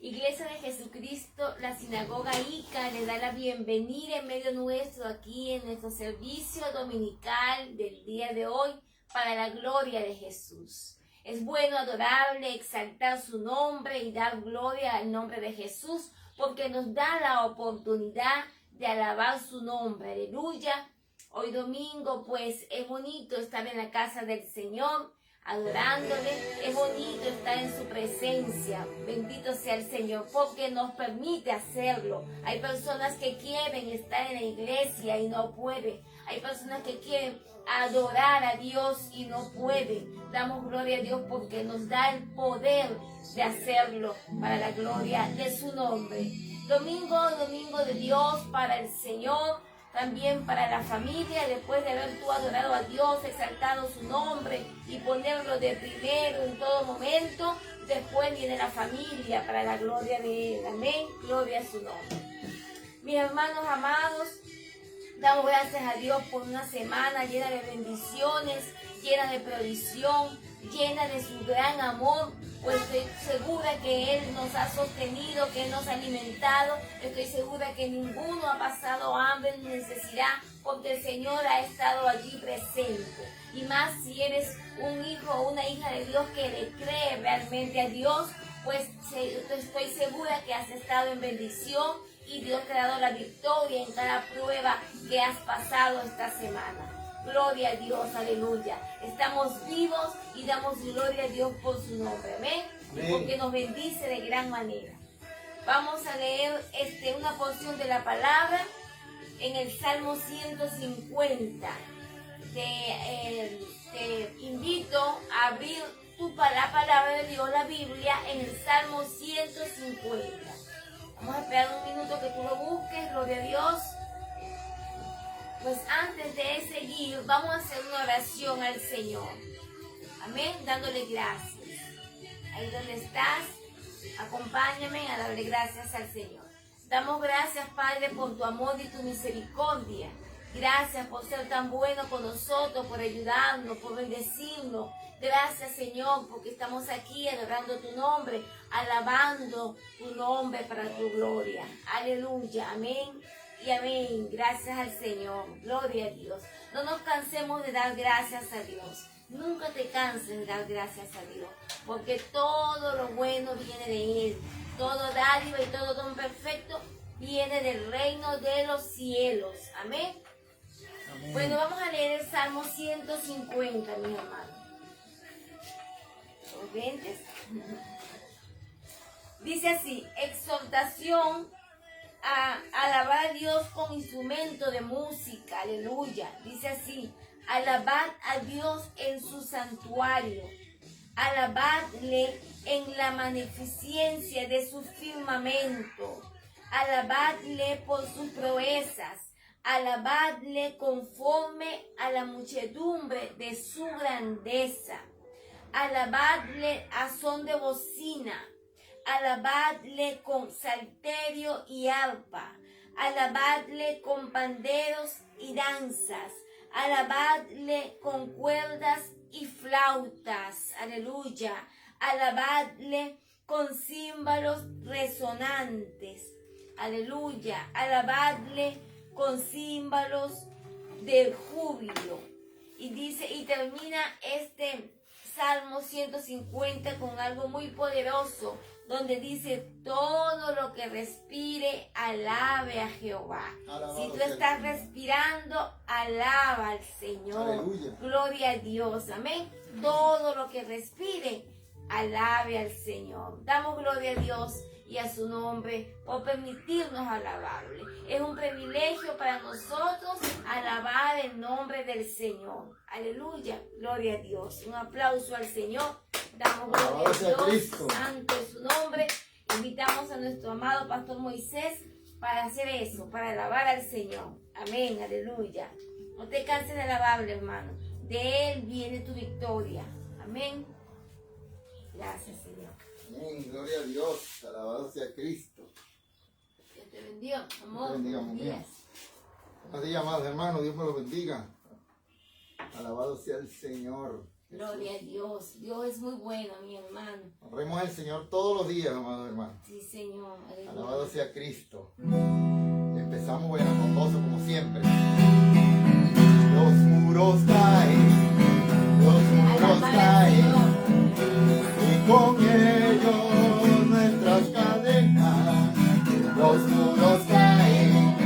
Iglesia de Jesucristo, la Sinagoga Ica, le da la bienvenida en medio nuestro aquí en nuestro servicio dominical del día de hoy para la gloria de Jesús. Es bueno, adorable, exaltar su nombre y dar gloria al nombre de Jesús porque nos da la oportunidad de alabar su nombre. Aleluya. Hoy domingo pues es bonito estar en la casa del Señor, adorándole, es bonito estar en su presencia. Bendito sea el Señor porque nos permite hacerlo. Hay personas que quieren estar en la iglesia y no pueden. Hay personas que quieren adorar a Dios y no pueden. Damos gloria a Dios porque nos da el poder de hacerlo para la gloria de su nombre. Domingo de Dios para el Señor. También para la familia, después de haber tú adorado a Dios, exaltado su nombre y ponerlo de primero en todo momento, después viene la familia para la gloria de Él. Amén, gloria a su nombre. Mis hermanos amados, damos gracias a Dios por una semana llena de bendiciones, llena de provisión, llena de su gran amor, pues estoy segura que Él nos ha sostenido, que Él nos ha alimentado. Estoy segura que ninguno ha pasado hambre ni necesidad, porque el Señor ha estado allí presente. Y más si eres un hijo o una hija de Dios que le cree realmente a Dios, pues estoy segura que has estado en bendición y Dios te ha dado la victoria en cada prueba que has pasado esta semana. Gloria a Dios, aleluya. Estamos vivos y damos gloria a Dios por su nombre, amén. Porque nos bendice de gran manera. Vamos a leer una porción de la palabra en el Salmo 150. Te invito a abrir la palabra de Dios, la Biblia, en el Salmo 150. Vamos a esperar un minuto que tú lo busques, gloria a Dios. Pues antes de seguir, vamos a hacer una oración al Señor. Amén, dándole gracias. Ahí donde estás, acompáñame a darle gracias al Señor. Damos gracias, Padre, por tu amor y tu misericordia. Gracias por ser tan bueno con nosotros, por ayudarnos, por bendecirnos. Gracias, Señor, porque estamos aquí adorando tu nombre, alabando tu nombre para tu gloria. Aleluya, amén. Y amén, gracias al Señor, gloria a Dios. No nos cansemos de dar gracias a Dios. Nunca te canses de dar gracias a Dios, porque todo lo bueno viene de Él. Todo dádiva y todo don perfecto viene del reino de los cielos. Amén. Amén. Bueno, vamos a leer el Salmo 150, mis hermanos. ¿Los lentes? Dice así: exhortación a alabar a Dios con instrumento de música, aleluya. Dice así: alabad a Dios en su santuario, alabadle en la magnificencia de su firmamento, alabadle por sus proezas, alabadle conforme a la muchedumbre de su grandeza, alabadle a son de bocina, alabadle con salterio y arpa, alabadle con panderos y danzas, alabadle con cuerdas y flautas, aleluya, alabadle con címbalos resonantes, aleluya, alabadle con címbalos de júbilo. Y dice, y termina este Salmo 150 con algo muy poderoso, donde dice: todo lo que respire, alabe a Jehová. Alabado, si tú estás respirando, alaba al Señor. Aleluya. Gloria a Dios, amén. Todo lo que respire, alabe al Señor. Damos gloria a Dios y a su nombre por permitirnos alabarle. Es un privilegio para nosotros alabar el nombre del Señor. Aleluya, gloria a Dios. Un aplauso al Señor. Damos gloria a Dios, santo es su nombre. Invitamos a nuestro amado pastor Moisés para hacer eso, para alabar al Señor. Amén, aleluya. No te canses de alabarle, hermano. De Él viene tu victoria. Amén. Gracias, Señor. Amén, gloria a Dios, alabado sea Cristo. Dios te bendiga, amor. Dios te bendiga, Buenos días. Buenos días, amados hermanos, Dios me los bendiga. Alabado sea el Señor. Gloria a Dios. Dios es muy bueno, mi hermano. Honremos al Señor todos los días, amados hermanos. Sí, Señor. Aleluya. Alabado sea Cristo. Empezamos, bueno, con gozo como siempre. Los muros caen, y con ellos nuestras cadenas. Los muros caen,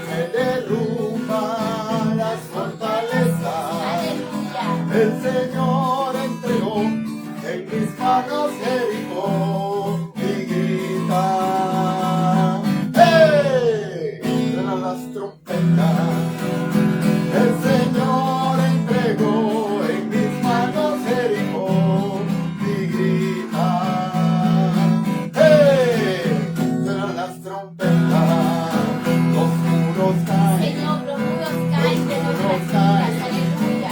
se derrumban las fortalezas. Aleluya. El Señor entregó en mis manos Jericó y grita, ¡hey! Suenan las trompetas. El Señor entregó en mis manos Jericó y grita, ¡hey! Suenan las trompetas. Los muros caen. Señor, los muros caen de nuestras vidas. Aleluya.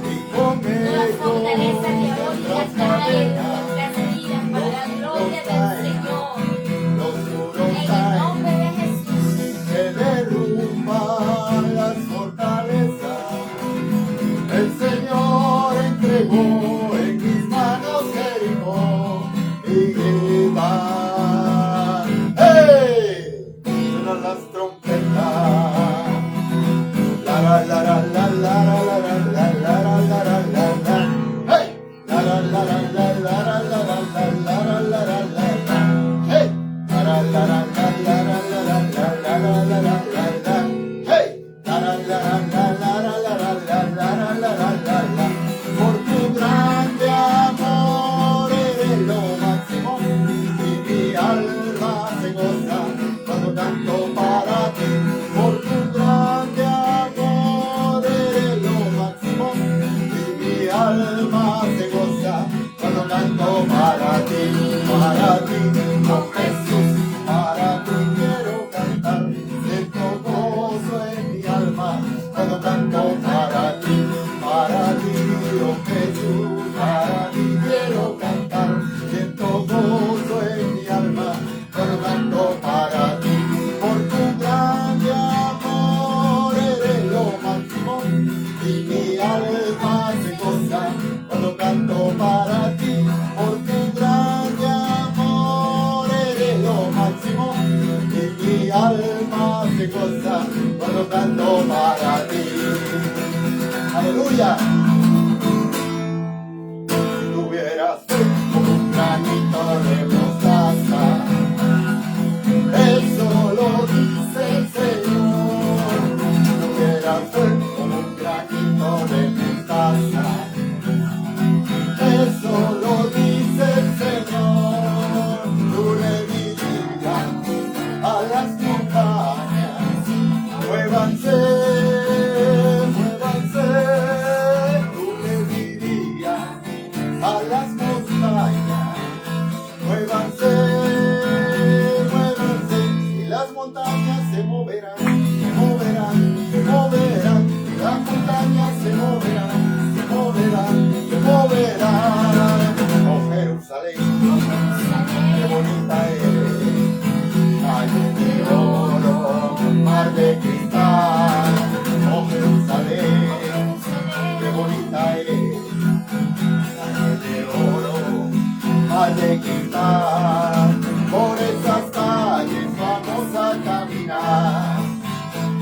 Y con Toda ellos fortaleza diabólica nuestras cae de cadenas. nuestras vidas para la gloria del Señor. Los muros En el caen. nombre de Jesús. Se derrumban las fortalezas. El Señor entregó en mis manos Jericó y grita, ¡hey! Suenan las trompetas. La la la la la la la la la la la la la la. ¡Hey! La la la la la la la la la la la la la. ¡Hey! La la la la la la la la la la la la. ¡Hey! La la la la la la la la la. Por tu grande amor eres lo máximo y mi alma se goza cuando canto para ti. Por tu grande amor eres lo máximo y mi alma se goza cuando canto para ti, oh Jesús, para ti quiero cantar. Siento gozo en mi alma cuando canto para ti, oh Jesús, para ti quiero cantar. Siento gozo en mi alma cuando canto para ti. Por tu grande amor eres lo máximo y mi alma se goza cuando canto para ti. Por tu grande amor eres lo máximo y mi alma se goza cuando canto para ti. Aleluya. Si tuvieras fe como un granito de mostaza, eso lo dice el Señor. Si tuvieras fe como un granito de mostaza, eso lo dice el Señor. Tú le dirías a las montañas, muévanse, muévanse. Tú le dirías a las montañas, muévanse, muévanse. Y las montañas se moverán, se moverán, se moverán. Y las montañas se moverán, se moverán, se moverán. Oh Jerusalén, qué bonita eres, calle de oro, mar de cristal. Oh Jerusalén, qué bonita eres, calle de oro, mar de cristal. Por esas calles vamos a caminar,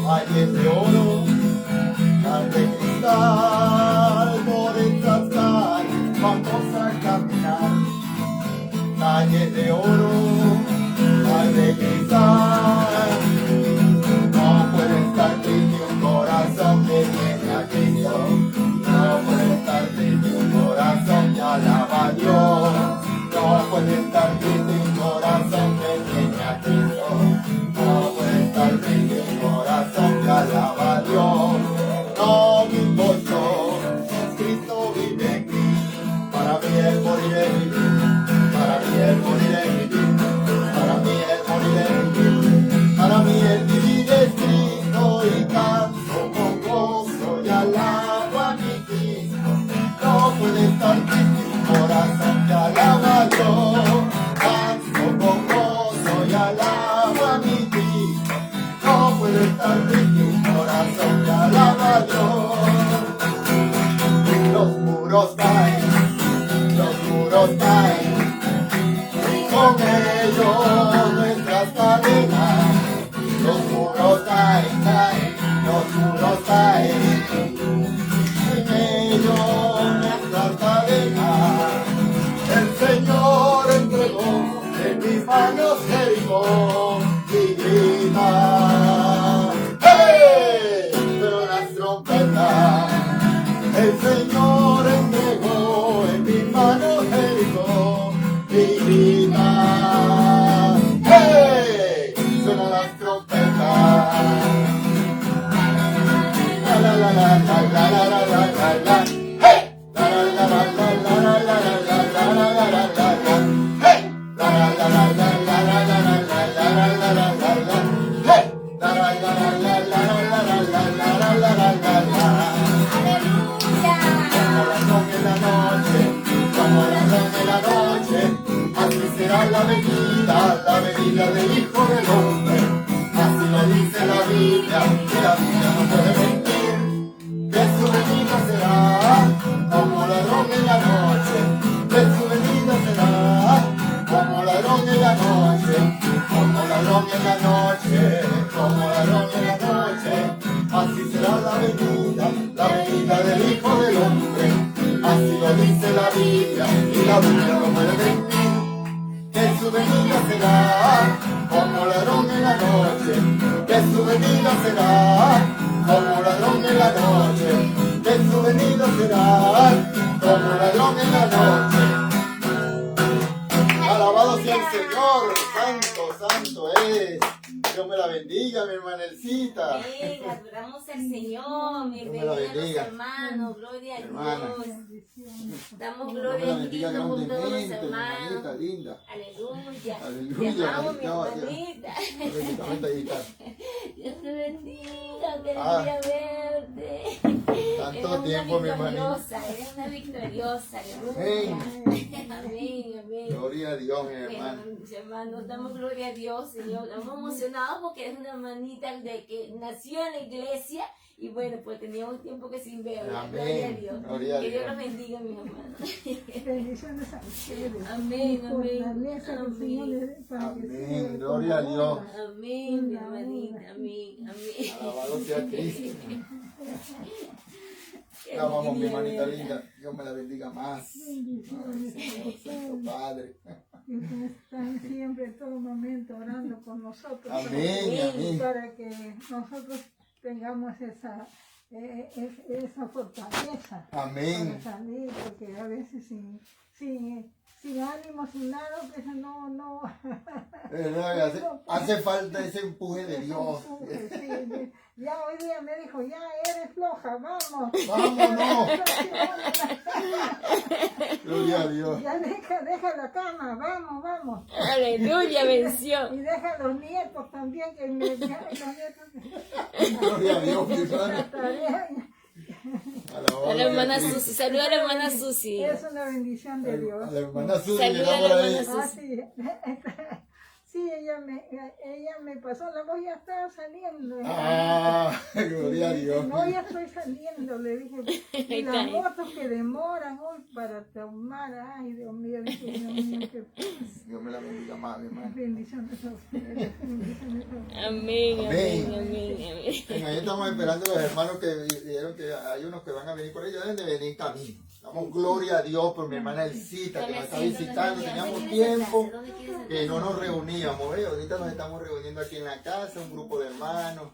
calles de oro, mar de cristal. Por esas calles vamos a caminar, calles de oro, mar de cristal. No puede estar triste un corazón que tiene a Cristo. No puede estar triste un corazón que alaba a Dios. No puede estar triste un corazón que tiene a Cristo. No puede estar triste un corazón que alaba a Dios. No vivo yo, Cristo vive en mí. Para mí el morir es vivir. Para mí el morir es vivir. Para mí el morir es vivir. Para mí el vivir es Cristo y canto con gozo y alabo a mi Cristo. No puede estar triste un corazón que alaba a Dios. Canto con gozo y alabo a mi Cristo. No puede estar triste un corazón que alaba a Dios. muros caen, y con ellos nuestras cadenas. Los muros caen, caen, los muros caen, en ellos nuestras cadenas. El Señor entregó en mis manos Jericó y grita, ¡hey! Pero las trompetas. El Señor entregó en mis manos Jericó y grita, ¡hey! Suenan las trompetas. La la la la la la la la la la la. ¡Hey! La la la la la la la la la la la la la la. ¡Hey! La la la la la la la la la la la la la la. ¡Hey! La la la la la la la la la la la la la la. Como ladrón en la noche, así será la venida del Hijo del Hombre. Así lo dice la Biblia, y la Biblia no puede mentir. Que su venida será como ladrón en la noche, que su venida será como ladrón en la noche, como ladrón en la noche, como ladrón en la noche. Así será la venida del Hijo del Hombre. Así lo dice la Biblia, y la Biblia no puede mentir. Que su venida será como ladrón en la noche, que su venida será como ladrón en la noche, que su venida será como ladrón en la noche. Alabado sea el Señor, santo, santo es. Dios me la bendiga, mi hermana Elcita. Amén, adoramos al Señor, bienvenidos hermanos, gloria a Dios. Damos gloria a Cristo con todos los hermanos. Linda. Aleluya. Aleluya. Te amamos, mi hermanita. Dios te bendiga, qué alegría verte. Tanto tiempo, mi hermanita. Eres una victoriosa, Amén. Amén, amén. Gloria a Dios, mi hermano. Mis hermanos, damos gloria a Dios, Señor. Estamos emocionados porque es una hermanita de que nació en la iglesia y bueno, pues teníamos tiempo que sin verla. Amén. Gloria a Dios. Gloria a Que Dios Dios. los bendiga, mis hermanos. Bendiciones a ustedes. Amén, Y por la amén. mesa que el Señor les dé para que Amén. sigan Gloria a con Dios. honra. Amén, mi hermanita. Amén, amén. Alabado sea Cristo. Qué La amamos, mi alegría hermanita verla. linda. Dios me la bendiga más. Bendiciones Señor, a Santo ustedes. Padre. Que ustedes están siempre, en todo momento, orando por nosotros. Amén, amén. Para que nosotros tengamos esa fortaleza. Amén. Para salir, porque a veces sin ánimo, sin nada, pues no. Hace falta ese empuje de Dios. Sí, ya hoy día me dijo, ya eres floja, vamos. Vámonos. Gloria a Dios. Ya deja la cama, vamos. Aleluya, venció. Y deja a los nietos también, que los nietos. Gloria a Dios, mi hermano. La tarea Alabado A la hermana sea Cristo. Susi, saluda a la hermana Susi. es una bendición de Dios. A la hermana Susi le Saluda a da la por ahí. hermana Ah, sí. Sí, ella me pasó la voz, ya estaba saliendo. Ah, gloria a Dios. No, ya estoy saliendo, le dije. Y las Está motos que demoran hoy para tomar, ay, Dios mío, dije, Dios mío, qué Dios me la bendiga más, mi hermano. bendiciones a ustedes, bendiciones a ustedes. Amén, amén, Amén. amén, amén. Bueno, ahí estamos esperando los hermanos que dijeron que hay unos que van a venir por ellos, deben de venir en camino. Damos gloria a Dios por mi hermana Elcita que nos está visitando. Teníamos tiempo que no nos reuníamos, ¿eh? Ahorita nos estamos reuniendo aquí en la casa, un grupo de hermanos.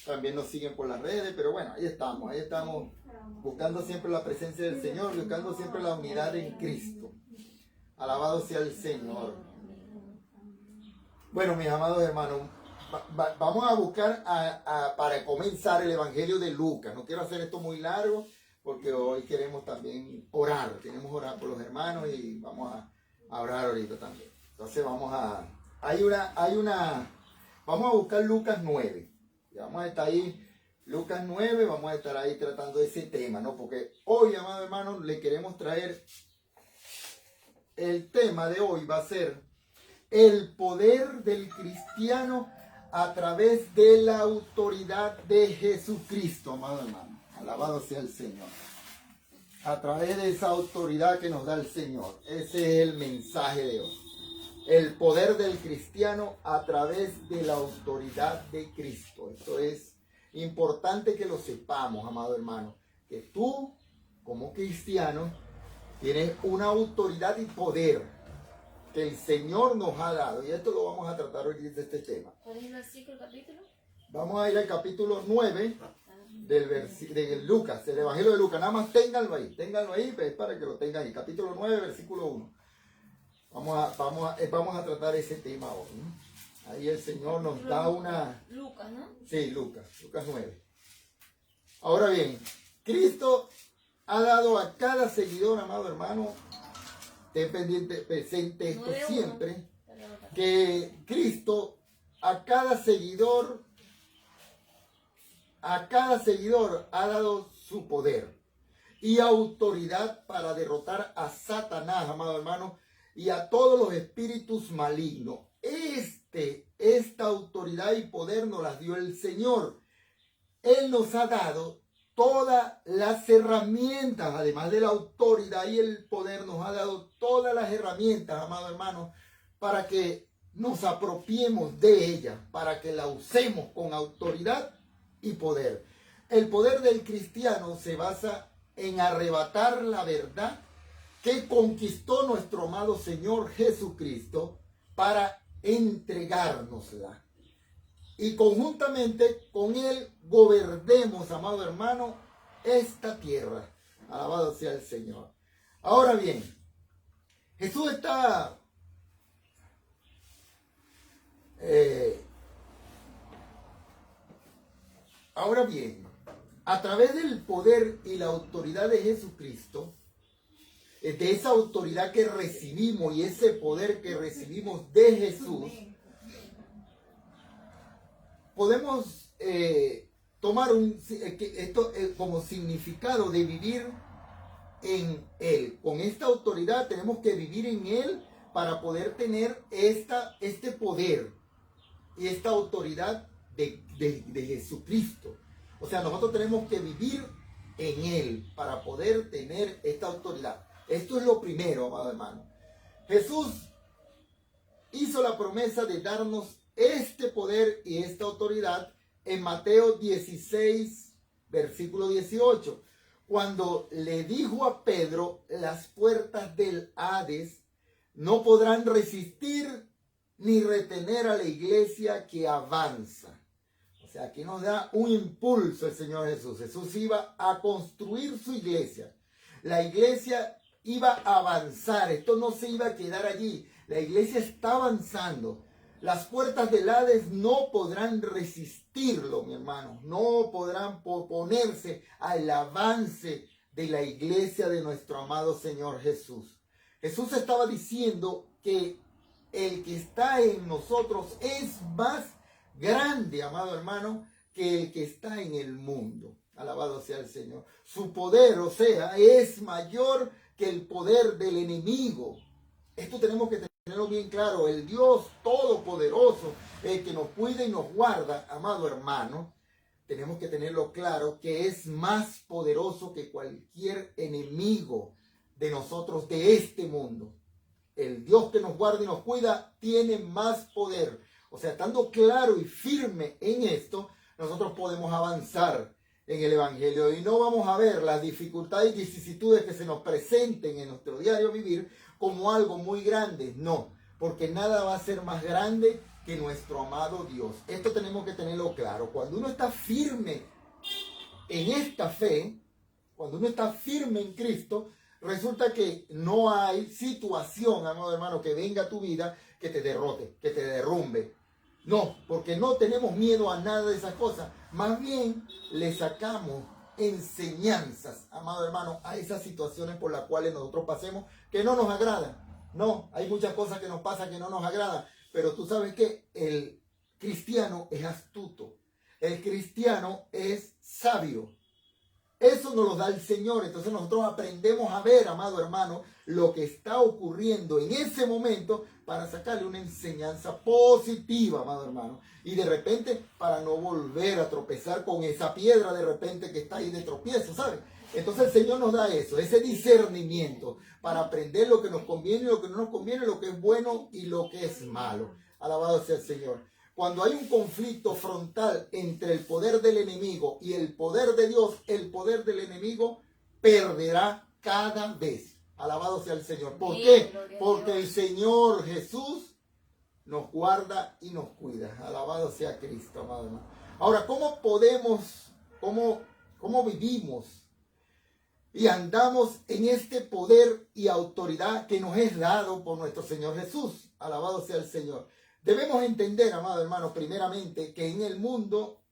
También nos siguen por las redes, pero bueno, ahí estamos buscando siempre la presencia del Señor, buscando siempre la unidad en Cristo. Alabado sea el Señor. Bueno, mis amados hermanos, vamos a buscar para comenzar el Evangelio de Lucas. No quiero hacer esto muy largo porque hoy queremos también orar. Queremos orar por los hermanos y vamos a orar ahorita también. Entonces vamos a buscar Lucas 9. Y vamos a estar ahí, Lucas 9, vamos a estar ahí tratando ese tema, ¿no? Porque hoy, amados hermanos, le queremos traer, el tema de hoy va a ser el poder del cristiano a través de la autoridad de Jesucristo, amado hermano. Alabado sea el Señor. a través de esa autoridad que nos da el Señor. Ese es el mensaje de hoy. El poder del cristiano a través de la autoridad de Cristo. Esto es importante que lo sepamos, amado hermano, que tú, como cristiano, tienes una autoridad y poder que el Señor nos ha dado. Y esto lo vamos a tratar hoy de este tema. ¿Cuál es el versículo, capítulo? Vamos a ir al capítulo 9 de Lucas, el Evangelio de Lucas. Nada más ténganlo ahí, pues, para que lo tengan ahí. Capítulo 9, versículo 1. Vamos a tratar ese tema hoy, ¿no? Ahí el Señor nos da una... Lucas, ¿no? Sí, Lucas 9. Ahora bien, Cristo ha dado a cada seguidor, amado hermano, ten pendiente, presente esto siempre, que Cristo a cada seguidor ha dado su poder y autoridad para derrotar a Satanás, amado hermano, y a todos los espíritus malignos. Esta autoridad y poder nos las dio el Señor. Él nos ha dado todas las herramientas, además de la autoridad y el poder, nos ha dado todas las herramientas, amado hermano, para que nos apropiemos de ella, para que la usemos con autoridad y poder. El poder del cristiano se basa en arrebatar la verdad que conquistó nuestro amado Señor Jesucristo para entregárnosla. Y conjuntamente con Él gobernemos, amado hermano, esta tierra. Alabado sea el Señor. Ahora bien, Jesús está ahora bien, a través del poder y la autoridad de Jesucristo, de esa autoridad que recibimos y ese poder que recibimos de Jesús, podemos tomar esto como significado de vivir en Él. Con esta autoridad tenemos que vivir en Él para poder tener este poder y esta autoridad de Jesucristo. O sea, nosotros tenemos que vivir en Él para poder tener esta autoridad. Esto es lo primero, amado hermano. Jesús hizo la promesa de darnos este poder y esta autoridad en Mateo 16, versículo 18, cuando le dijo a Pedro: las puertas del Hades no podrán resistir ni retener a la iglesia que avanza. O sea, aquí nos da un impulso el Señor Jesús. Jesús iba a construir su iglesia. La iglesia iba a avanzar. Esto no se iba a quedar allí. La iglesia está avanzando. Las puertas del Hades no podrán resistirlo, mi hermano. No podrán oponerse al avance de la iglesia de nuestro amado Señor Jesús. Jesús estaba diciendo que el que está en nosotros es más grande, amado hermano, que el que está en el mundo. Alabado sea el Señor. Su poder, o sea, es mayor que el poder del enemigo. Esto tenemos que tenerlo bien claro. El Dios todopoderoso, el que nos cuida y nos guarda, amado hermano, tenemos que tenerlo claro que es más poderoso que cualquier enemigo de nosotros, de este mundo. El Dios que nos guarda y nos cuida tiene más poder. O sea, estando claro y firme en esto, nosotros podemos avanzar en el Evangelio y no vamos a ver las dificultades y vicisitudes que se nos presenten en nuestro diario vivir como algo muy grande. No, porque nada va a ser más grande que nuestro amado Dios. Esto tenemos que tenerlo claro. Cuando uno está firme en esta fe, cuando uno está firme en Cristo, resulta que no hay situación, amado hermano, que venga a tu vida que te derrote, que te derrumbe. No, porque no tenemos miedo a nada de esas cosas. Más bien le sacamos enseñanzas, amado hermano, a esas situaciones por las cuales nosotros pasemos que no nos agradan. No, hay muchas cosas que nos pasan que no nos agradan. Pero tú sabes que el cristiano es astuto. El cristiano es sabio. Eso nos lo da el Señor. Entonces nosotros aprendemos a ver, amado hermano, lo que está ocurriendo en ese momento para sacarle una enseñanza positiva, amado hermano. Y de repente, para no volver a tropezar con esa piedra de repente que está ahí de tropiezo, ¿sabes? Entonces el Señor nos da eso, ese discernimiento para aprender lo que nos conviene y lo que no nos conviene, lo que es bueno y lo que es malo. Alabado sea el Señor. Cuando hay un conflicto frontal entre el poder del enemigo y el poder de Dios, el poder del enemigo perderá cada vez. Alabado sea el Señor. ¿Por qué? Porque el Señor Jesús nos guarda y nos cuida. Alabado sea Cristo, amado hermano. Ahora, ¿cómo podemos, cómo vivimos y andamos en este poder y autoridad que nos es dado por nuestro Señor Jesús? Alabado sea el Señor. Debemos entender, amado hermano, primeramente, que en el mundo,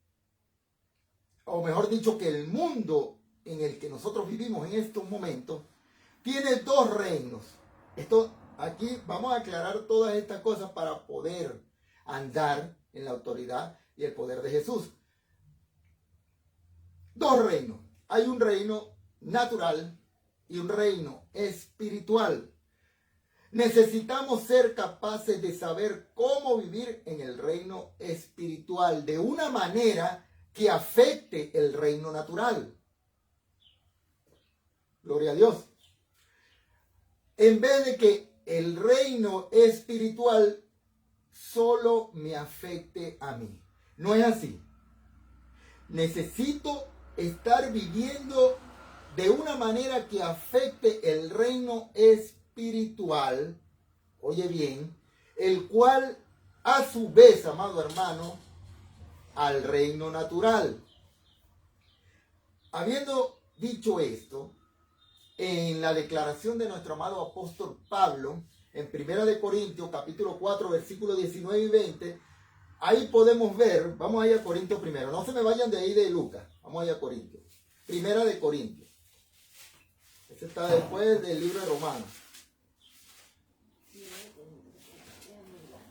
o mejor dicho, que el mundo en el que nosotros vivimos en estos momentos, tiene dos reinos. Aquí vamos a aclarar todas estas cosas para poder andar en la autoridad y el poder de Jesús. Dos reinos. Hay un reino natural y un reino espiritual. Necesitamos ser capaces de saber cómo vivir en el reino espiritual de una manera que afecte el reino natural. Gloria a Dios. En vez de que el reino espiritual solo me afecte a mí. No es así. Necesito estar viviendo de una manera que afecte el reino espiritual, oye bien, el cual a su vez, amado hermano, al reino natural. Habiendo dicho esto, en la declaración de nuestro amado apóstol Pablo, en 1 Corintios, capítulo 4, versículos 19 y 20, ahí podemos ver, vamos a ir a Corintios primero, no se me vayan de ahí de Lucas, vamos a ir a Corintios. 1 Corintios. Ese está después del libro de Romanos.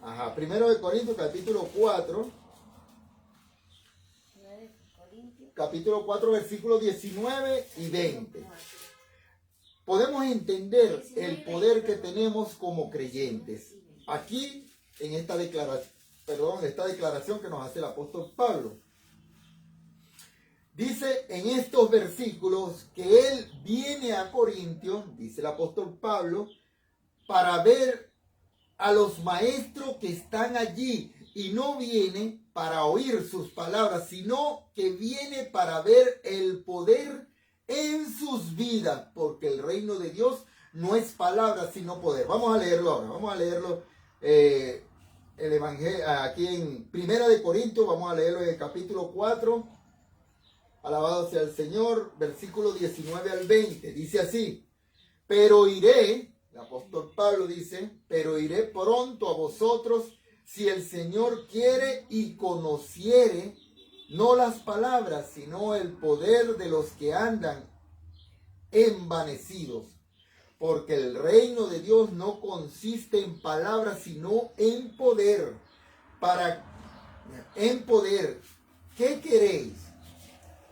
Ajá, 1 Corintios, capítulo 4. Capítulo 4, versículos 19 y 20. Podemos entender el poder que tenemos como creyentes. Aquí, en esta declaración que nos hace el apóstol Pablo. Dice en estos versículos que él viene a Corintios, dice el apóstol Pablo, para ver a los maestros que están allí, y no viene para oír sus palabras, sino que viene para ver el poder en sus vidas, porque el reino de Dios no es palabra sino poder. Vamos a leerlo ahora, vamos a leerlo el evangelio aquí en 1 Corintios, vamos a leerlo en el capítulo 4, alabado sea el Señor, versículo 19 al 20, dice así: pero iré, el apóstol Pablo dice, pero iré pronto a vosotros si el Señor quiere, y conociere no las palabras, sino el poder de los que andan envanecidos. Porque el reino de Dios no consiste en palabras, sino en poder. En poder, ¿qué queréis?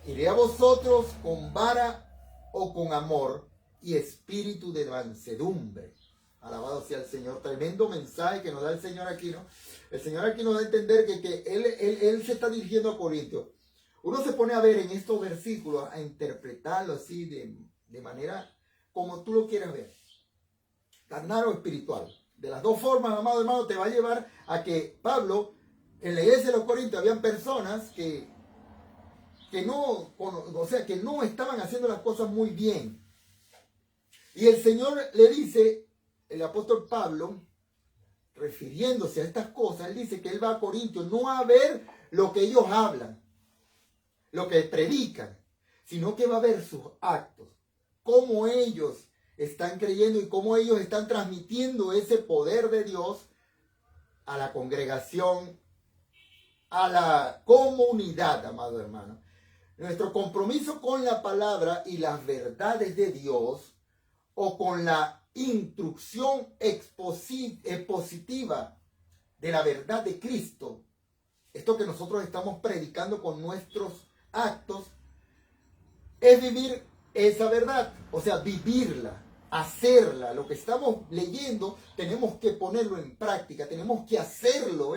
¿Iré a vosotros con vara o con amor y espíritu de mansedumbre? Alabado sea el Señor. Tremendo mensaje que nos da el Señor aquí, ¿no? El Señor aquí nos da a entender que él se está dirigiendo a Corintios. Uno se pone a ver en estos versículos, a interpretarlo así de manera como tú lo quieras ver. Carnal o espiritual. De las dos formas, amado hermano, te va a llevar a que Pablo, en la iglesia de los Corintios, habían personas que no estaban haciendo las cosas muy bien. Y el Señor le dice, el apóstol Pablo, refiriéndose a estas cosas, él dice que él va a Corintios no a ver lo que ellos hablan, lo que predican, sino que va a ver sus actos, cómo ellos están creyendo y cómo ellos están transmitiendo ese poder de Dios a la congregación, a la comunidad, amado hermano. Nuestro compromiso con la palabra y las verdades de Dios, o con la instrucción expositiva de la verdad de Cristo, esto que nosotros estamos predicando con nuestros actos, es vivir esa verdad, o sea, vivirla, hacerla. Lo que estamos leyendo tenemos que ponerlo en práctica, tenemos que hacerlo,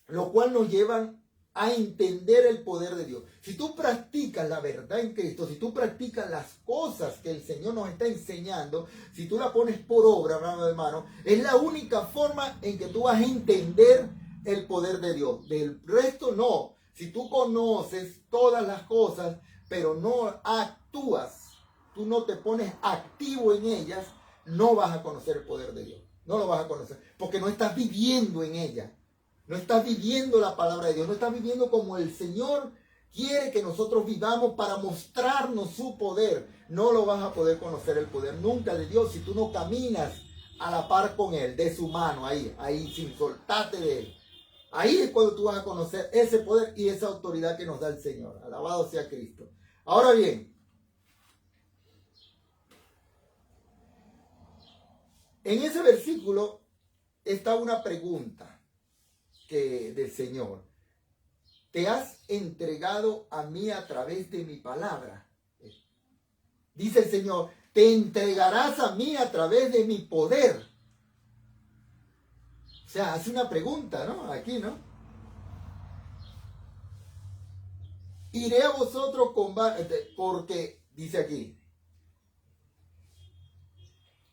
lo cual nos lleva a entender el poder de Dios. Si tú practicas la verdad en Cristo, si tú practicas las cosas que el Señor nos está enseñando, si tú la pones por obra, hermano, es la única forma en que tú vas a entender el poder de Dios. Del resto no. Si tú conoces todas las cosas, pero no actúas, tú no te pones activo en ellas, no vas a conocer el poder de Dios. No lo vas a conocer, porque no estás viviendo en ella. No estás viviendo la palabra de Dios, no estás viviendo como el Señor quiere que nosotros vivamos para mostrarnos su poder. No lo vas a poder conocer el poder nunca de Dios si tú no caminas a la par con Él, de su mano, ahí, sin soltarte de Él. Ahí es cuando tú vas a conocer ese poder y esa autoridad que nos da el Señor. Alabado sea Cristo. Ahora bien, en ese versículo está una pregunta del Señor. Te has entregado a mí a través de mi palabra. Dice el Señor, te entregarás a mí a través de mi poder. O sea, hace una pregunta, ¿no? Aquí, ¿no? Iré a vosotros porque, dice aquí,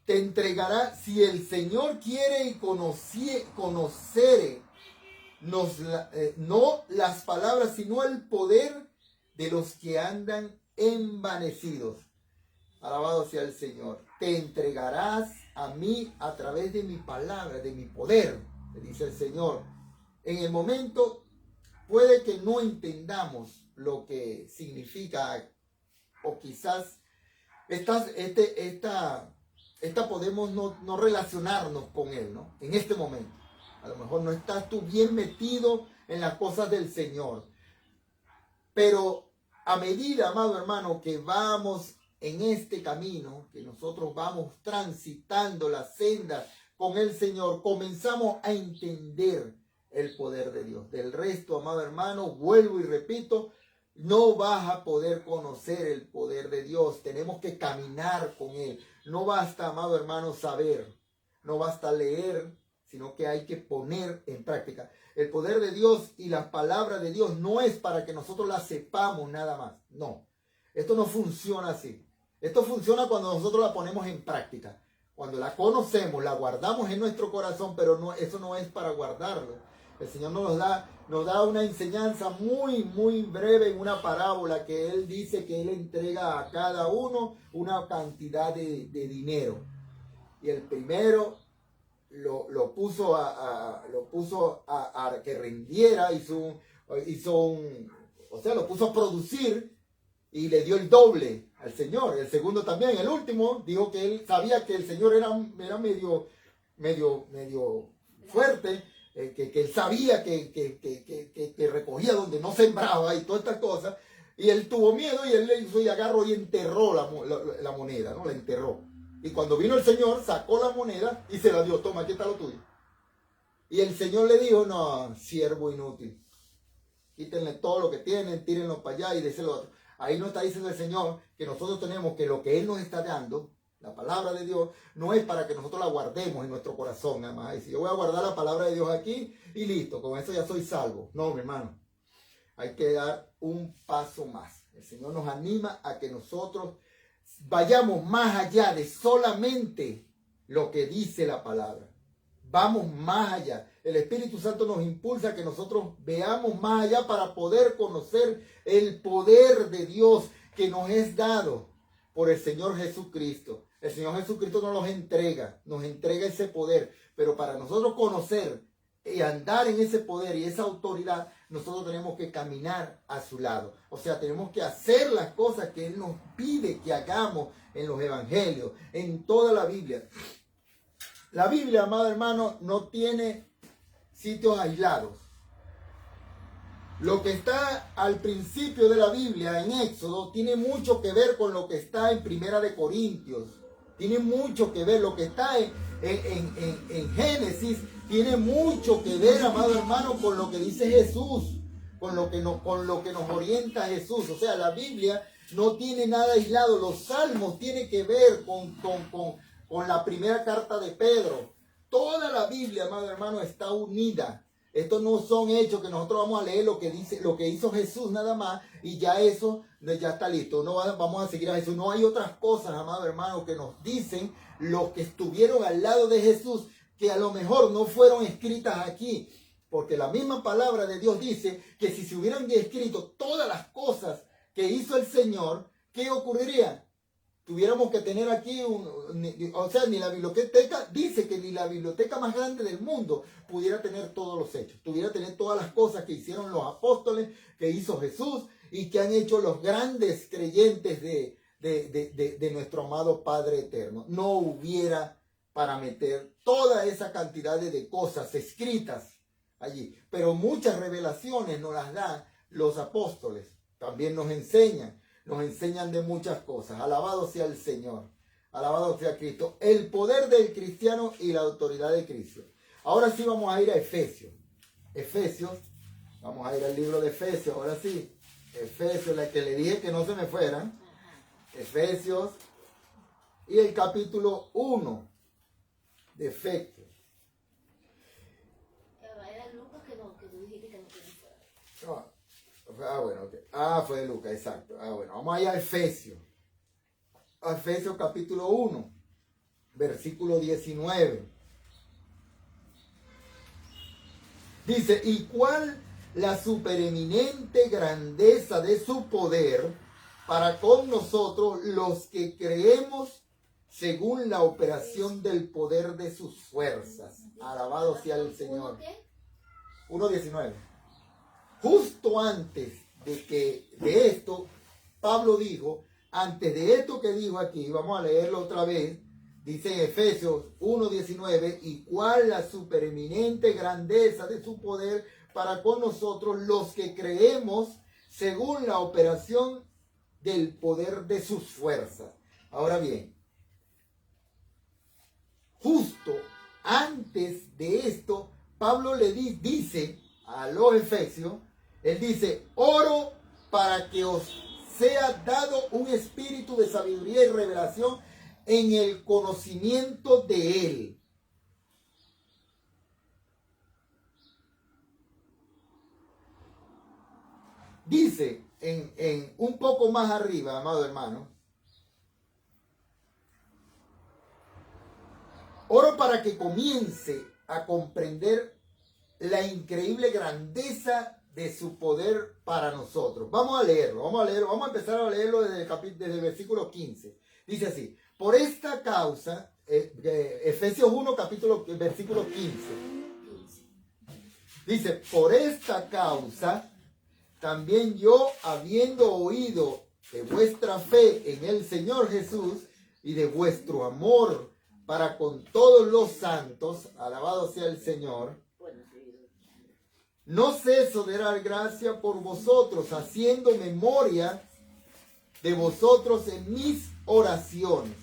te entregará, si el Señor quiere y conocere, no las palabras, sino el poder de los que andan envanecidos. Alabado sea el Señor. Te entregarás a mí a través de mi palabra, de mi poder, le dice el Señor. En el momento puede que no entendamos lo que significa, o quizás podemos no relacionarnos con él, ¿no? En este momento. A lo mejor no estás tú bien metido en las cosas del Señor. Pero a medida, amado hermano, que vamos en este camino, que nosotros vamos transitando la senda con el Señor, comenzamos a entender el poder de Dios. Del resto, amado hermano, vuelvo y repito, no vas a poder conocer el poder de Dios. Tenemos que caminar con Él. No basta, amado hermano, saber. No basta leer, sino que hay que poner en práctica. El poder de Dios y la palabra de Dios no es para que nosotros la sepamos nada más. No, esto no funciona así. Esto funciona cuando nosotros la ponemos en práctica. Cuando la conocemos, la guardamos en nuestro corazón, pero no, eso no es para guardarlo. El Señor nos da una enseñanza muy, muy breve en una parábola que Él dice que Él entrega a cada uno una cantidad de dinero. Y el primero lo puso a que rindiera, lo puso a producir y le dio el doble al Señor. El segundo también, el último, dijo que él sabía que el Señor era medio fuerte, que él sabía que recogía donde no sembraba y todas estas cosas, y él tuvo miedo y él le hizo y agarró y enterró la moneda, ¿no? La enterró. Y cuando vino el Señor, sacó la moneda y se la dio. Toma, aquí está lo tuyo. Y el Señor le dijo, no, siervo inútil. Quítenle todo lo que tienen, tírenlo para allá y déselo a otro. Ahí nos está diciendo el Señor que nosotros tenemos que lo que Él nos está dando, la palabra de Dios, no es para que nosotros la guardemos en nuestro corazón, nada más. Y si yo voy a guardar la palabra de Dios aquí y listo, con eso ya soy salvo. No, mi hermano. Hay que dar un paso más. El Señor nos anima a que nosotros vayamos más allá de solamente lo que dice la palabra. Vamos más allá. El Espíritu Santo nos impulsa a que nosotros veamos más allá para poder conocer el poder de Dios que nos es dado por el Señor Jesucristo. El Señor Jesucristo nos entrega ese poder, pero para nosotros conocer y andar en ese poder y esa autoridad, nosotros tenemos que caminar a su lado. O sea, tenemos que hacer las cosas que Él nos pide que hagamos en los evangelios, en toda la Biblia. La Biblia, amado hermano, no tiene sitios aislados. Lo que está al principio de la Biblia, en Éxodo, tiene mucho que ver con lo que está en Primera de Corintios. Tiene mucho que ver. Lo que está en Génesis tiene mucho que ver, amado hermano, con lo que dice Jesús, con lo que nos orienta Jesús. O sea, la Biblia no tiene nada aislado. Los salmos tienen que ver con la primera carta de Pedro. Toda la Biblia, amado hermano, está unida. Estos no son hechos que nosotros vamos a leer lo que dice, lo que hizo Jesús nada más, y ya eso ya está listo. No vamos a seguir a Jesús. No hay otras cosas, amados hermanos, que nos dicen los que estuvieron al lado de Jesús, que a lo mejor no fueron escritas aquí. Porque la misma palabra de Dios dice que si se hubieran escrito todas las cosas que hizo el Señor, ¿qué ocurriría? Tuviéramos que tener aquí, ni la biblioteca, dice que ni la biblioteca más grande del mundo pudiera tener todos los hechos, pudiera tener todas las cosas que hicieron los apóstoles, que hizo Jesús y que han hecho los grandes creyentes de nuestro amado Padre Eterno. No hubiera para meter toda esa cantidad de cosas escritas allí, pero muchas revelaciones nos las dan los apóstoles, también nos enseñan de muchas cosas. Alabado sea el Señor, alabado sea Cristo, el poder del cristiano y la autoridad de Cristo. Ahora sí vamos a ir a Efesios, vamos a ir al libro de Efesios, ahora sí, Efesios, la que le dije que no se me fueran, Efesios y el capítulo 1 de Efesios. Bueno, okay. Fue de Lucas, exacto. Bueno, vamos allá a Efesios. A Efesios capítulo 1, versículo 19. Dice, ¿y cuál la supereminente grandeza de su poder para con nosotros los que creemos según la operación del poder de sus fuerzas? Alabado sea el Señor. 1:19. Justo antes de esto, Pablo dijo, antes de esto que dijo aquí, vamos a leerlo otra vez, dice en Efesios 1:19, y cuál la supereminente grandeza de su poder para con nosotros los que creemos según la operación del poder de sus fuerzas. Ahora bien, justo antes de esto, Pablo le dice a los efesios, él dice, oro para que os sea dado un espíritu de sabiduría y revelación en el conocimiento de él. Dice en un poco más arriba, amado hermano, oro para que comience a comprender la increíble grandeza de su poder para nosotros. Vamos a leerlo, vamos a empezar a leerlo desde el versículo 15. Dice así, por esta causa, Efesios 1, versículo 15. Dice, por esta causa, también yo, habiendo oído de vuestra fe en el Señor Jesús y de vuestro amor para con todos los santos, alabado sea el Señor, no ceso de dar gracia por vosotros, haciendo memoria de vosotros en mis oraciones.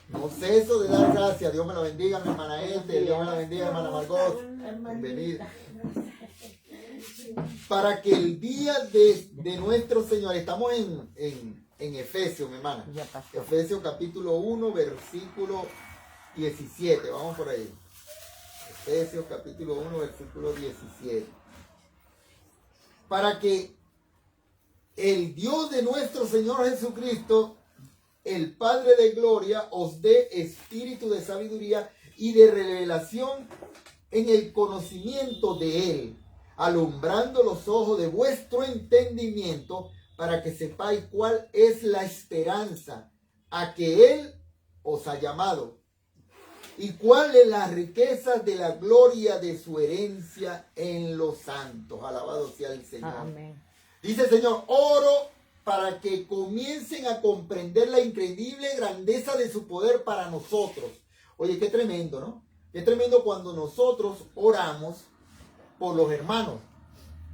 No ceso de dar gracia. Dios me la bendiga, mi hermana Dios me la bendiga, hermana Margot. Bienvenida. Para que el día de nuestro Señor, estamos en Efesios, mi hermana. Efesios capítulo 1, versículo 17. Vamos por ahí. Efesios capítulo 1, versículo 17. Para que el Dios de nuestro Señor Jesucristo, el Padre de gloria, os dé espíritu de sabiduría y de revelación en el conocimiento de Él, alumbrando los ojos de vuestro entendimiento, para que sepáis cuál es la esperanza a que Él os ha llamado, y cuál es la riqueza de la gloria de su herencia en los santos. Alabado sea el Señor. Amén. Dice el Señor, oro para que comiencen a comprender la increíble grandeza de su poder para nosotros. Oye, qué tremendo, ¿no? Qué tremendo cuando nosotros oramos por los hermanos,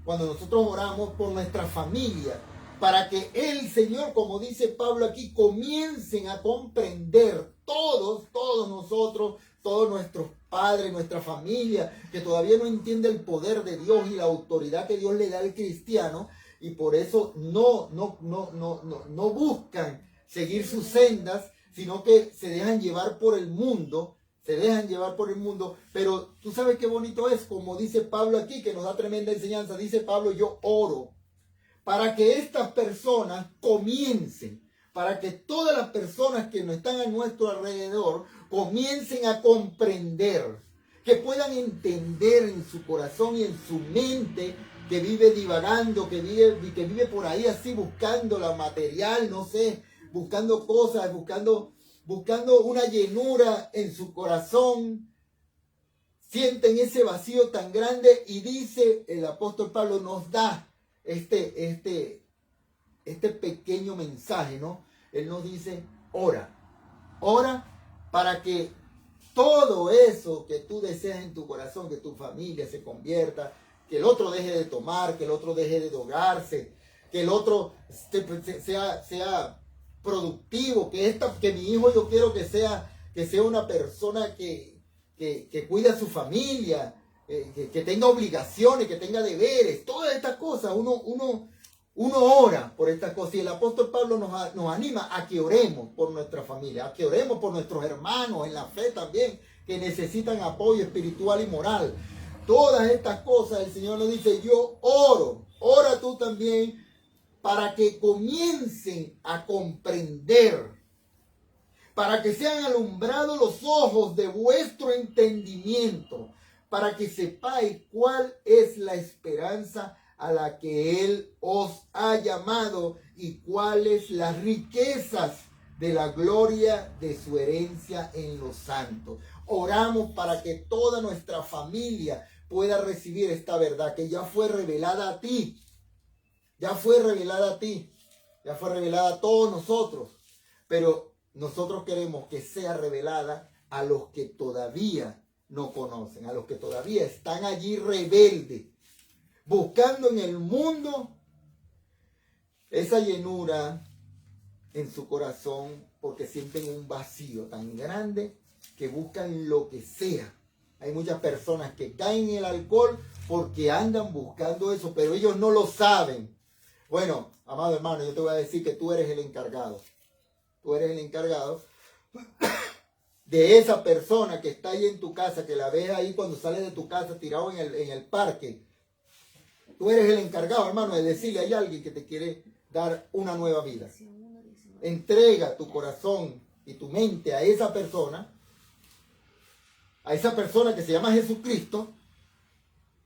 cuando nosotros oramos por nuestra familia, para que el Señor, como dice Pablo aquí, comiencen a comprender todos nosotros, todos nuestros padres, nuestra familia, que todavía no entiende el poder de Dios y la autoridad que Dios le da al cristiano, y por eso no buscan seguir sus sendas, sino que se dejan llevar por el mundo, se dejan llevar por el mundo, pero tú sabes qué bonito es, como dice Pablo aquí, que nos da tremenda enseñanza. Dice Pablo, yo oro para que estas personas comiencen, para que todas las personas que no están a nuestro alrededor comiencen a comprender, que puedan entender en su corazón y en su mente, que vive divagando, que vive por ahí así buscando la material, no sé, buscando cosas, buscando una llenura en su corazón, sienten ese vacío tan grande, y dice el apóstol Pablo, nos da este pequeño mensaje, ¿no? Él nos dice, ora para que todo eso que tú deseas en tu corazón, que tu familia se convierta, que el otro deje de tomar, que el otro deje de drogarse, que el otro sea productivo, que mi hijo yo quiero que sea una persona que cuide a su familia, que tenga obligaciones, que tenga deberes, todas estas cosas, uno ora por estas cosas. Y el apóstol Pablo nos anima a que oremos por nuestra familia, a que oremos por nuestros hermanos en la fe también, que necesitan apoyo espiritual y moral. Todas estas cosas el Señor nos dice, yo oro, ora tú también, para que comiencen a comprender, para que sean alumbrados los ojos de vuestro entendimiento, para que sepáis cuál es la esperanza a la que Él os ha llamado y cuáles las riquezas de la gloria de su herencia en los santos. Oramos para que toda nuestra familia pueda recibir esta verdad que ya fue revelada a ti. Ya fue revelada a ti. Ya fue revelada a todos nosotros. Pero nosotros queremos que sea revelada a los que todavía no conocen, a los que todavía están allí rebeldes, buscando en el mundo esa llenura en su corazón, porque sienten un vacío tan grande que buscan lo que sea. Hay muchas personas que caen en el alcohol porque andan buscando eso, pero ellos no lo saben. Bueno, amado hermano, yo te voy a decir que tú eres el encargado. Tú eres el encargado de esa persona que está ahí en tu casa, que la ves ahí cuando sales de tu casa tirado en el parque. Tú eres el encargado, hermano, de decirle, hay alguien que te quiere dar una nueva vida. Entrega tu corazón y tu mente a esa persona que se llama Jesucristo,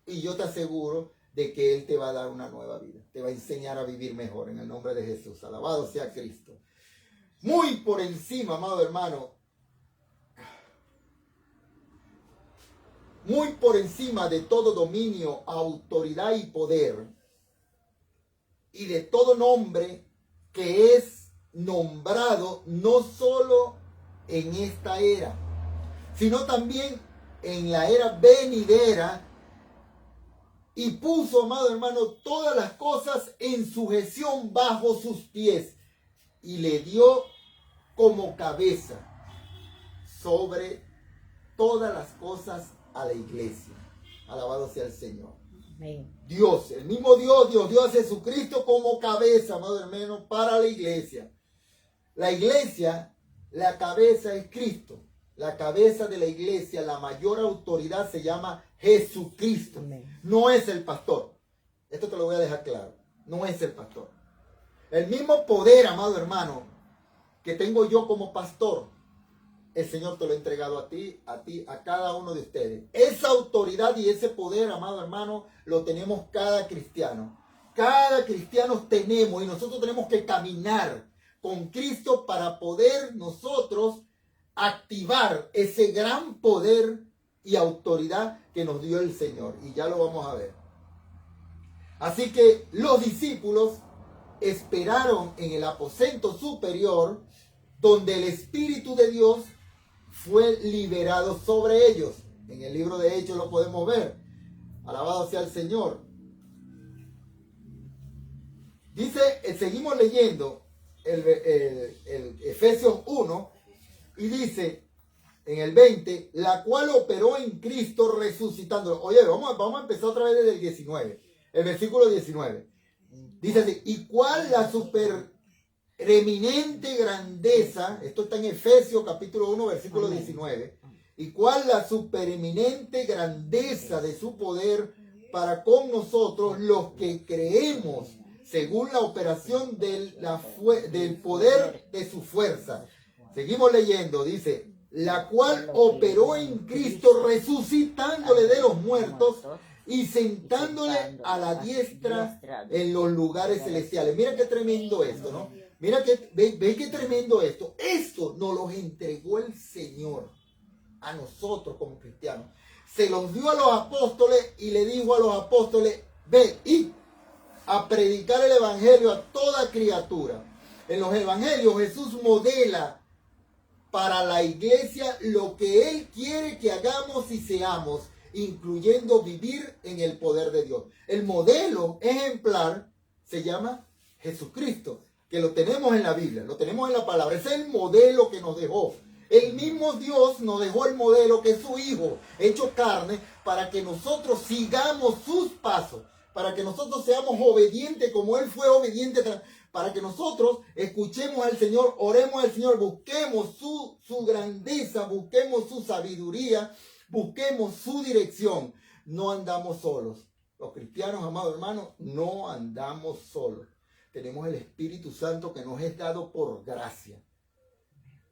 y yo te aseguro de que Él te va a dar una nueva vida. Te va a enseñar a vivir mejor en el nombre de Jesús. Alabado sea Cristo. Muy por encima, amado hermano, muy por encima de todo dominio, autoridad y poder, y de todo nombre que es nombrado no solo en esta era, sino también en la era venidera, y puso, amado hermano, todas las cosas en sujeción bajo sus pies, y le dio como cabeza sobre todas las cosas a la iglesia. Alabado sea el Señor. Amén. Dios, el mismo Dios dio a Jesucristo como cabeza, amado hermano, para la iglesia. La iglesia, la cabeza es Cristo. La cabeza de la iglesia, la mayor autoridad se llama Jesucristo. Amén. No es el pastor. Esto te lo voy a dejar claro. No es el pastor. El mismo poder, amado hermano, que tengo yo como pastor, el Señor te lo ha entregado a ti, a cada uno de ustedes. Esa autoridad y ese poder, amado hermano, lo tenemos cada cristiano. Cada cristiano tenemos, y nosotros tenemos que caminar con Cristo para poder nosotros activar ese gran poder y autoridad que nos dio el Señor. Y ya lo vamos a ver. Así que los discípulos esperaron en el aposento superior, donde el Espíritu de Dios fue liberado sobre ellos. En el libro de Hechos lo podemos ver. Alabado sea el Señor. Dice, seguimos leyendo el Efesios 1, y dice en el 20, la cual operó en Cristo resucitándolo. Oye, vamos a empezar otra vez desde el 19, el versículo 19. Dice así, y cuál la supereminente grandeza, esto está en Efesios capítulo 1, versículo 19, y cuál la supereminente grandeza de su poder para con nosotros los que creemos, según la operación del poder de su fuerza. Seguimos leyendo, dice, la cual operó en Cristo resucitándole de los muertos y sentándole a la diestra en los lugares celestiales. Mira qué tremendo esto, ¿no? Mira que, ve qué tremendo esto. Esto nos lo entregó el Señor a nosotros como cristianos. Se los dio a los apóstoles y le dijo a los apóstoles, ve y a predicar el evangelio a toda criatura. En los evangelios Jesús modela para la iglesia lo que Él quiere que hagamos y seamos, incluyendo vivir en el poder de Dios. El modelo ejemplar se llama Jesucristo, que lo tenemos en la Biblia, lo tenemos en la palabra. Ese es el modelo que nos dejó. El mismo Dios nos dejó el modelo que es su Hijo, hecho carne, para que nosotros sigamos sus pasos, para que nosotros seamos obedientes como Él fue obediente, para que nosotros escuchemos al Señor, oremos al Señor, busquemos su grandeza, busquemos su sabiduría, busquemos su dirección. No andamos solos. Los cristianos, amados hermanos, no andamos solos. Tenemos el Espíritu Santo que nos es dado por gracia.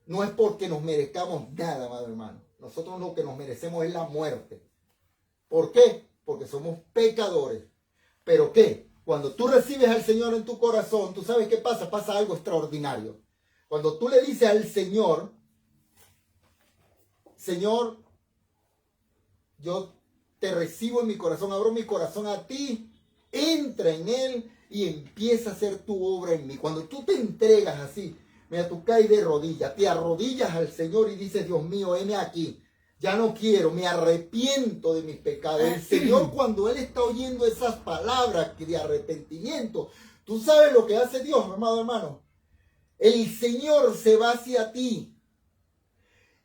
No es porque nos merezcamos nada, amado hermano. Nosotros lo que nos merecemos es la muerte. ¿Por qué? Porque somos pecadores. ¿Pero qué? Cuando tú recibes al Señor en tu corazón, ¿tú sabes qué pasa? Pasa algo extraordinario. Cuando tú le dices al Señor, Señor, yo te recibo en mi corazón, abro mi corazón a ti, entra en él y empieza a hacer tu obra en mí. Cuando tú te entregas así, mira, tú caes de rodillas, te arrodillas al Señor y dices, Dios mío, heme aquí. Ya no quiero, me arrepiento de mis pecados. El Señor, cuando Él está oyendo esas palabras de arrepentimiento, tú sabes lo que hace Dios, amado hermano. El Señor se va hacia ti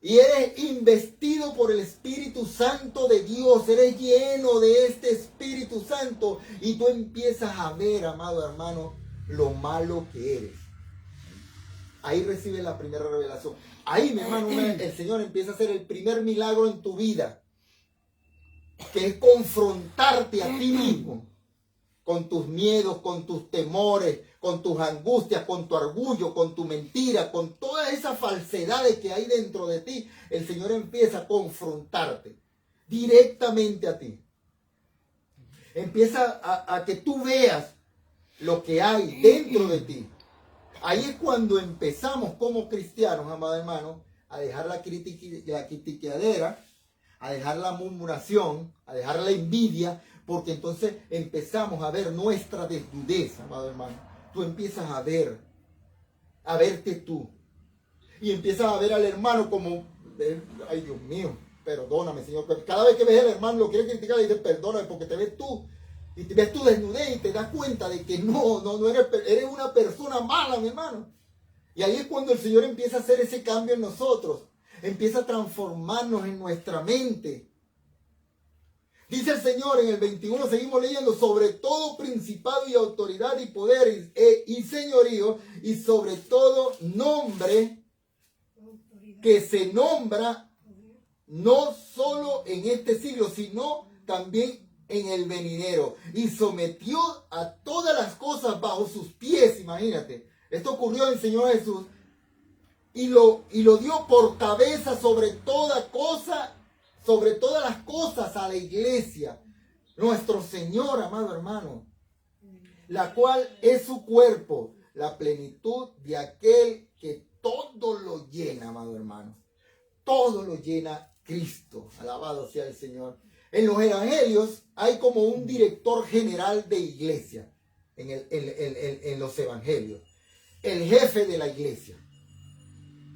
y eres investido por el Espíritu Santo de Dios. Eres lleno de este Espíritu Santo y tú empiezas a ver, amado hermano, lo malo que eres. Ahí recibes la primera revelación. Ahí, mi hermano, el Señor empieza a hacer el primer milagro en tu vida, que es confrontarte a ti mismo, con tus miedos, con tus temores, con tus angustias, con tu orgullo, con tu mentira, con todas esas falsedades que hay dentro de ti. El Señor empieza a confrontarte directamente a ti. Empieza a que tú veas lo que hay dentro de ti. Ahí es cuando empezamos como cristianos, amado hermano, a dejar la critiqueadera, a dejar la murmuración, a dejar la envidia, porque entonces empezamos a ver nuestra desnudez, amado hermano. Tú empiezas a verte tú. Y empiezas a ver al hermano como, ay Dios mío, perdóname, Señor. Cada vez que ves al hermano lo quiere criticar y dice, perdóname, porque te ves tú. Y te ves tu desnudez y te das cuenta de que no eres una persona mala, mi hermano. Y ahí es cuando el Señor empieza a hacer ese cambio en nosotros. Empieza a transformarnos en nuestra mente. Dice el Señor en el 21, seguimos leyendo, sobre todo principado y autoridad y poder y señorío, y sobre todo nombre que se nombra no solo en este siglo, sino también en el venidero, y sometió a todas las cosas bajo sus pies. Imagínate, esto ocurrió en el Señor Jesús, y lo dio por cabeza sobre toda cosa, sobre todas las cosas a la iglesia, nuestro Señor, amado hermano, la cual es su cuerpo, la plenitud de aquel que todo lo llena, amado hermano, todo lo llena Cristo. Alabado sea el Señor. En los evangelios hay como un director general de iglesia, en los evangelios, el jefe de la iglesia.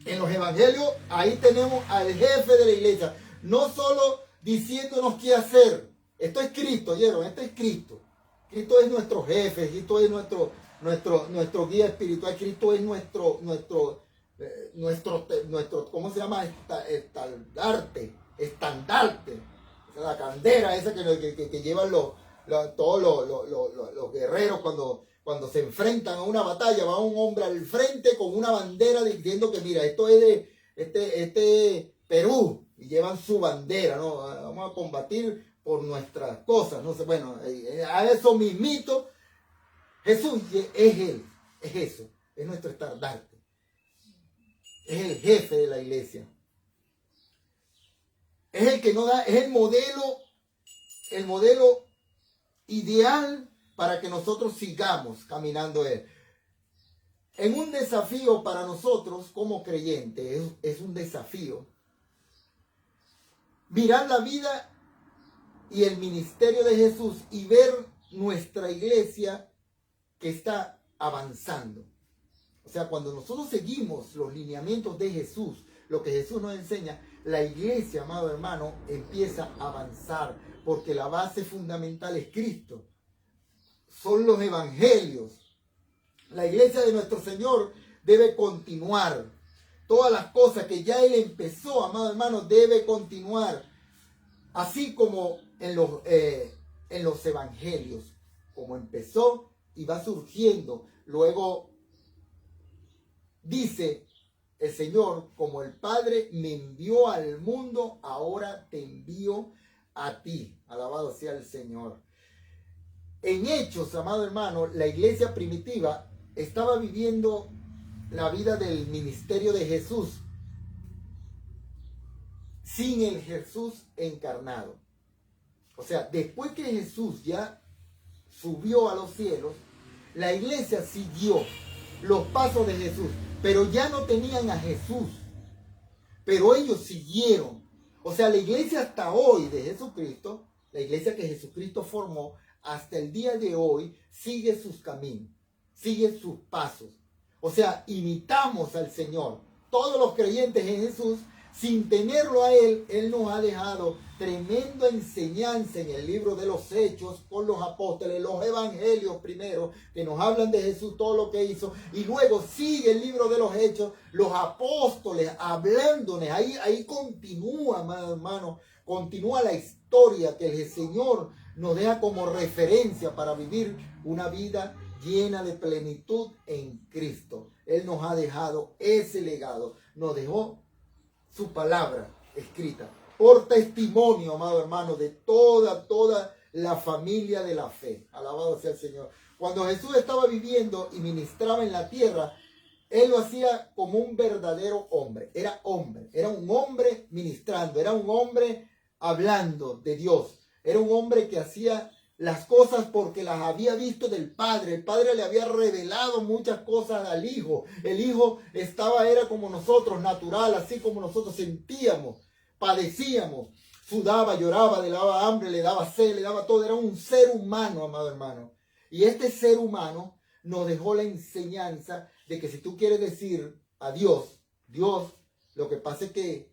En los evangelios ahí tenemos al jefe de la iglesia, no solo diciéndonos qué hacer. Esto es Cristo, ¿oyeron? Esto es Cristo. Cristo es nuestro jefe, Cristo es nuestro guía espiritual, Cristo es nuestro ¿cómo se llama? Estandarte. La candera esa que llevan todos los guerreros cuando se enfrentan a una batalla. Va un hombre al frente con una bandera diciendo que mira, esto es de Perú, y llevan su bandera, ¿no? Vamos a combatir por nuestras cosas, no sé, bueno, a eso mismito, Jesús es Él, es eso, es nuestro estandarte, es el jefe de la iglesia, es el que nos da, es el modelo ideal para que nosotros sigamos caminando Él. En un desafío para nosotros como creyentes, es un desafío mirar la vida y el ministerio de Jesús y ver nuestra iglesia que está avanzando. O sea, cuando nosotros seguimos los lineamientos de Jesús, lo que Jesús nos enseña, la iglesia, amado hermano, empieza a avanzar, porque la base fundamental es Cristo. Son los evangelios. La iglesia de nuestro Señor debe continuar. Todas las cosas que ya Él empezó, amado hermano, debe continuar. Así como en los evangelios, como empezó y va surgiendo. Luego dice el Señor, como el Padre me envió al mundo, ahora te envío a ti. Alabado sea el Señor. En Hechos, amado hermano, la iglesia primitiva estaba viviendo la vida del ministerio de Jesús sin el Jesús encarnado. O sea, después que Jesús ya subió a los cielos, la iglesia siguió los pasos de Jesús, pero ya no tenían a Jesús, pero ellos siguieron. O sea, la iglesia hasta hoy de Jesucristo, la iglesia que Jesucristo formó, hasta el día de hoy sigue sus caminos, sigue sus pasos. O sea, imitamos al Señor. Todos los creyentes en Jesús, sin tenerlo a Él, Él nos ha dejado tremenda enseñanza en el libro de los Hechos con los apóstoles, los evangelios primero, que nos hablan de Jesús, todo lo que hizo, y luego sigue el libro de los Hechos, los apóstoles hablándonos. Ahí continúa, hermano, continúa la historia que el Señor nos deja como referencia para vivir una vida llena de plenitud en Cristo. Él nos ha dejado ese legado, nos dejó su palabra escrita por testimonio, amado hermano, de toda la familia de la fe. Alabado sea el Señor. Cuando Jesús estaba viviendo y ministraba en la tierra, Él lo hacía como un verdadero hombre. Era un hombre ministrando, era un hombre hablando de Dios. Era un hombre que hacía las cosas porque las había visto del Padre. El Padre le había revelado muchas cosas al Hijo. El Hijo era como nosotros, natural, así como nosotros sentíamos, padecíamos, sudaba, lloraba, le daba hambre, le daba sed, le daba todo. Era un ser humano, amado hermano. Y este ser humano nos dejó la enseñanza de que si tú quieres decir a Dios, lo que pasa es que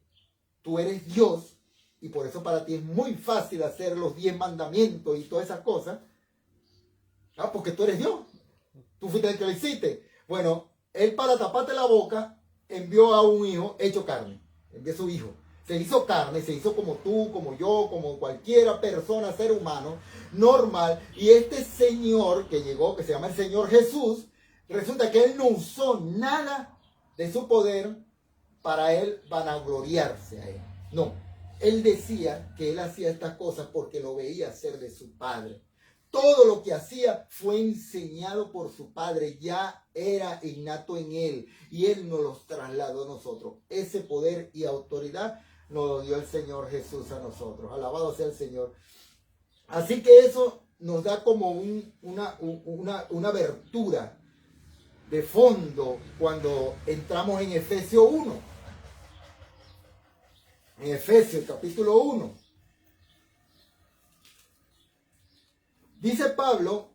tú eres Dios, y por eso para ti es muy fácil hacer los 10 mandamientos y todas esas cosas. Porque tú eres Dios. Tú fuiste el que lo hiciste. Bueno, Él para taparte la boca envió a un hijo hecho carne. Envió a su hijo. Se hizo carne, se hizo como tú, como yo, como cualquiera persona, ser humano, normal. Y este Señor que llegó, que se llama el Señor Jesús, resulta que Él no usó nada de su poder para Él vanagloriarse a Él. No. Él decía que Él hacía estas cosas porque lo veía hacer de su Padre. Todo lo que hacía fue enseñado por su Padre, ya era innato en Él y Él nos los trasladó a nosotros. Ese poder y autoridad nos lo dio el Señor Jesús a nosotros. Alabado sea el Señor. Así que eso nos da como una abertura de fondo cuando entramos en Efesios 1. En Efesios capítulo 1. Dice Pablo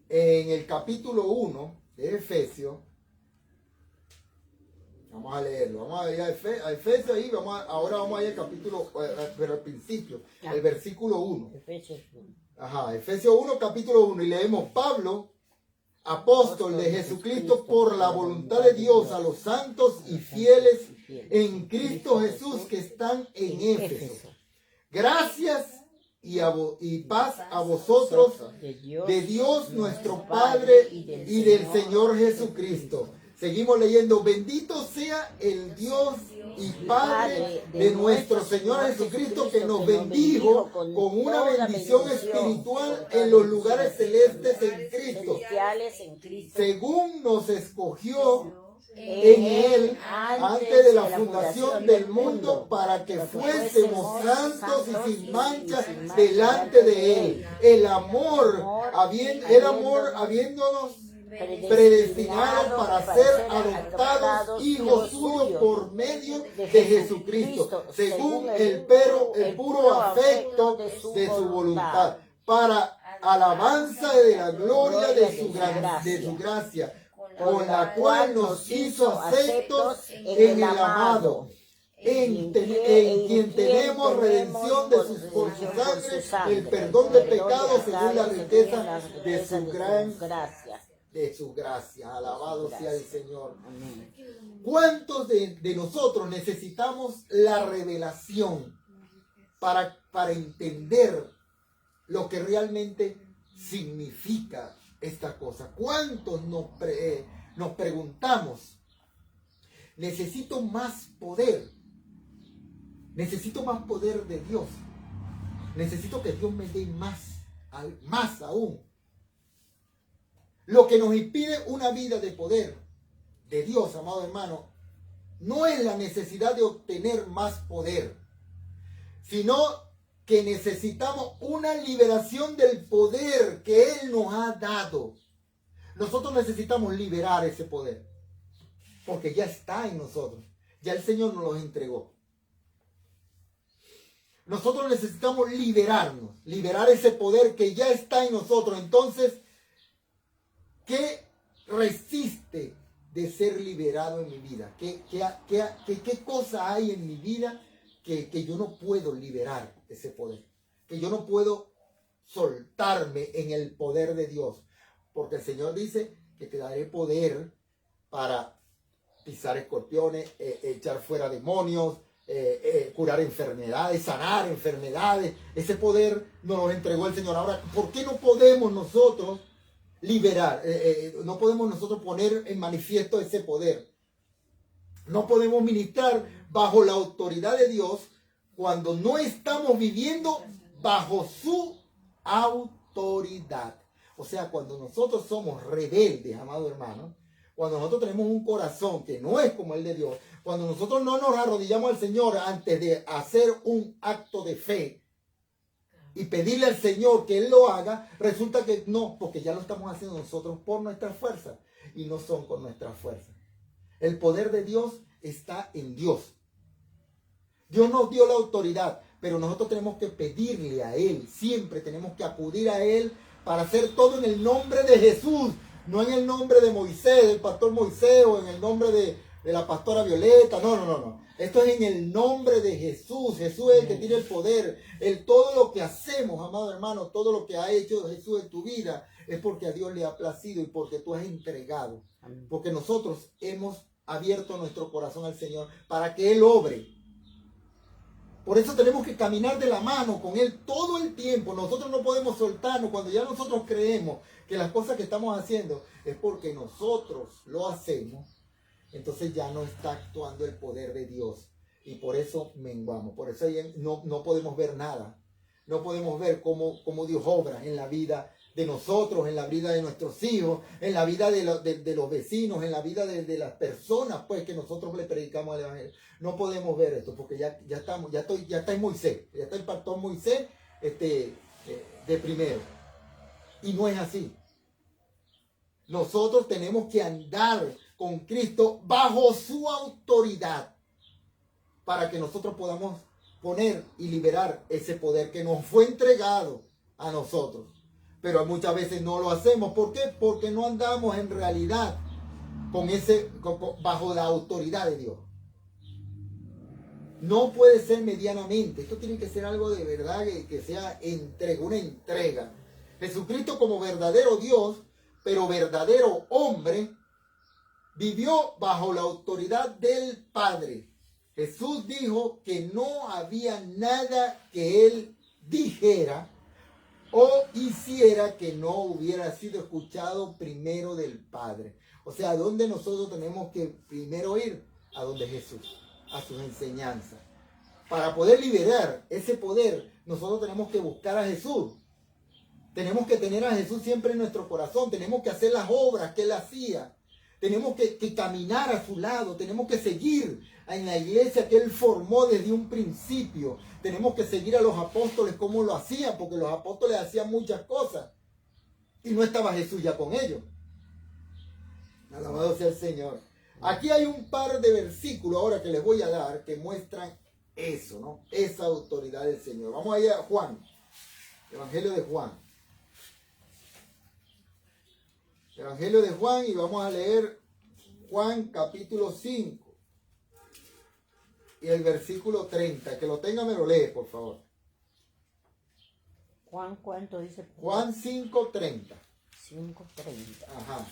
en el capítulo 1 de Efesios. Vamos a leerlo. Vamos a ir a Efesios ahí. Ahora vamos a ir al capítulo, pero al principio. El versículo 1. Efesios 1. Ajá, Efesios 1, capítulo 1. Y leemos: Pablo, apóstol de Jesucristo por la voluntad de Dios, a los santos y fieles en Cristo Jesús que están en Éfeso. Gracias y paz a vosotros de Dios nuestro Padre y del Señor Jesucristo. Seguimos leyendo. Bendito sea el Dios y Padre de nuestro Señor Jesucristo, que nos bendijo con una bendición espiritual en los lugares celestes en Cristo, según nos escogió en Él antes de la fundación del mundo, para que fuésemos santos y sin mancha delante de Él. El amor habiéndonos predestinados para ser adoptados hijos suyos por medio de Jesucristo, según el puro afecto de su voluntad, para alabanza de la gloria de su gracia, con la cual nos hizo aceptos en el amado, en quien tenemos redención por su sangre, el perdón de pecados según la riqueza de su gracia. Alabado sea el Señor. ¿Cuántos de nosotros necesitamos la revelación para entender lo que realmente significa esta cosa? ¿Cuántos nos preguntamos, necesito más poder? Necesito más poder de Dios. Necesito que Dios me dé más aún. Lo que nos impide una vida de poder de Dios, amado hermano, no es la necesidad de obtener más poder, sino que necesitamos una liberación del poder que Él nos ha dado. Nosotros necesitamos liberar ese poder, porque ya está en nosotros. Ya el Señor nos lo entregó. Nosotros necesitamos liberar ese poder que ya está en nosotros. Entonces, ¿qué resiste de ser liberado en mi vida? ¿Qué cosa hay en mi vida que yo no puedo liberar ese poder? Que yo no puedo soltarme en el poder de Dios. Porque el Señor dice que te daré poder para pisar escorpiones, echar fuera demonios, curar enfermedades, sanar enfermedades. Ese poder nos lo entregó el Señor. Ahora, ¿por qué no podemos nosotros liberar? No podemos nosotros poner en manifiesto ese poder. No podemos ministrar bajo la autoridad de Dios cuando no estamos viviendo bajo su autoridad. O sea, cuando nosotros somos rebeldes, amado hermano, cuando nosotros tenemos un corazón que no es como el de Dios, cuando nosotros no nos arrodillamos al Señor antes de hacer un acto de fe y pedirle al Señor que Él lo haga, resulta que no, porque ya lo estamos haciendo nosotros por nuestras fuerzas y no son con nuestras fuerzas. El poder de Dios está en Dios. Dios nos dio la autoridad, pero nosotros tenemos que pedirle a Él, siempre tenemos que acudir a Él para hacer todo en el nombre de Jesús, no en el nombre de Moisés, del pastor Moisés, o en el nombre de la pastora Violeta. No. Esto es en el nombre de Jesús. Jesús es el que tiene el poder. Todo lo que hacemos, amado hermano, todo lo que ha hecho Jesús en tu vida, es porque a Dios le ha placido y porque tú has entregado. Porque nosotros hemos abierto nuestro corazón al Señor para que Él obre. Por eso tenemos que caminar de la mano con Él todo el tiempo. Nosotros no podemos soltarnos. Cuando ya nosotros creemos que las cosas que estamos haciendo es porque nosotros lo hacemos, entonces ya no está actuando el poder de Dios. Y por eso menguamos. Por eso no podemos ver nada. No podemos ver cómo Dios obra en la vida de nosotros, en la vida de nuestros hijos, en la vida de los vecinos, en la vida de las personas pues que nosotros le predicamos al Evangelio. No podemos ver esto porque ya está en Moisés, ya está el pastor Moisés de primero. Y no es así. Nosotros tenemos que andar con Cristo bajo su autoridad para que nosotros podamos poner y liberar ese poder que nos fue entregado a nosotros. Pero muchas veces no lo hacemos. ¿Por qué? Porque no andamos en realidad bajo la autoridad de Dios. No puede ser medianamente. Esto tiene que ser algo de verdad que sea una entrega. Jesucristo, como verdadero Dios, pero verdadero hombre, vivió bajo la autoridad del Padre. Jesús dijo que no había nada que Él dijera o hiciera que no hubiera sido escuchado primero del Padre. O sea, ¿a dónde nosotros tenemos que primero ir? A donde Jesús, a sus enseñanzas. Para poder liberar ese poder, nosotros tenemos que buscar a Jesús. Tenemos que tener a Jesús siempre en nuestro corazón. Tenemos que hacer las obras que Él hacía. Tenemos que caminar a su lado. Tenemos que seguir en la iglesia que Él formó desde un principio. Tenemos que seguir a los apóstoles como lo hacían, porque los apóstoles hacían muchas cosas. Y no estaba Jesús ya con ellos. Alabado sea el Señor. Aquí hay un par de versículos ahora que les voy a dar que muestran eso, ¿no? Esa autoridad del Señor. Vamos allá a Juan. Evangelio de Juan. Evangelio de Juan, y vamos a leer Juan capítulo 5 y el versículo 30. Que lo tenga me lo lee, por favor. Juan, ¿cuánto dice? Juan 5:30. 5:30. Ajá.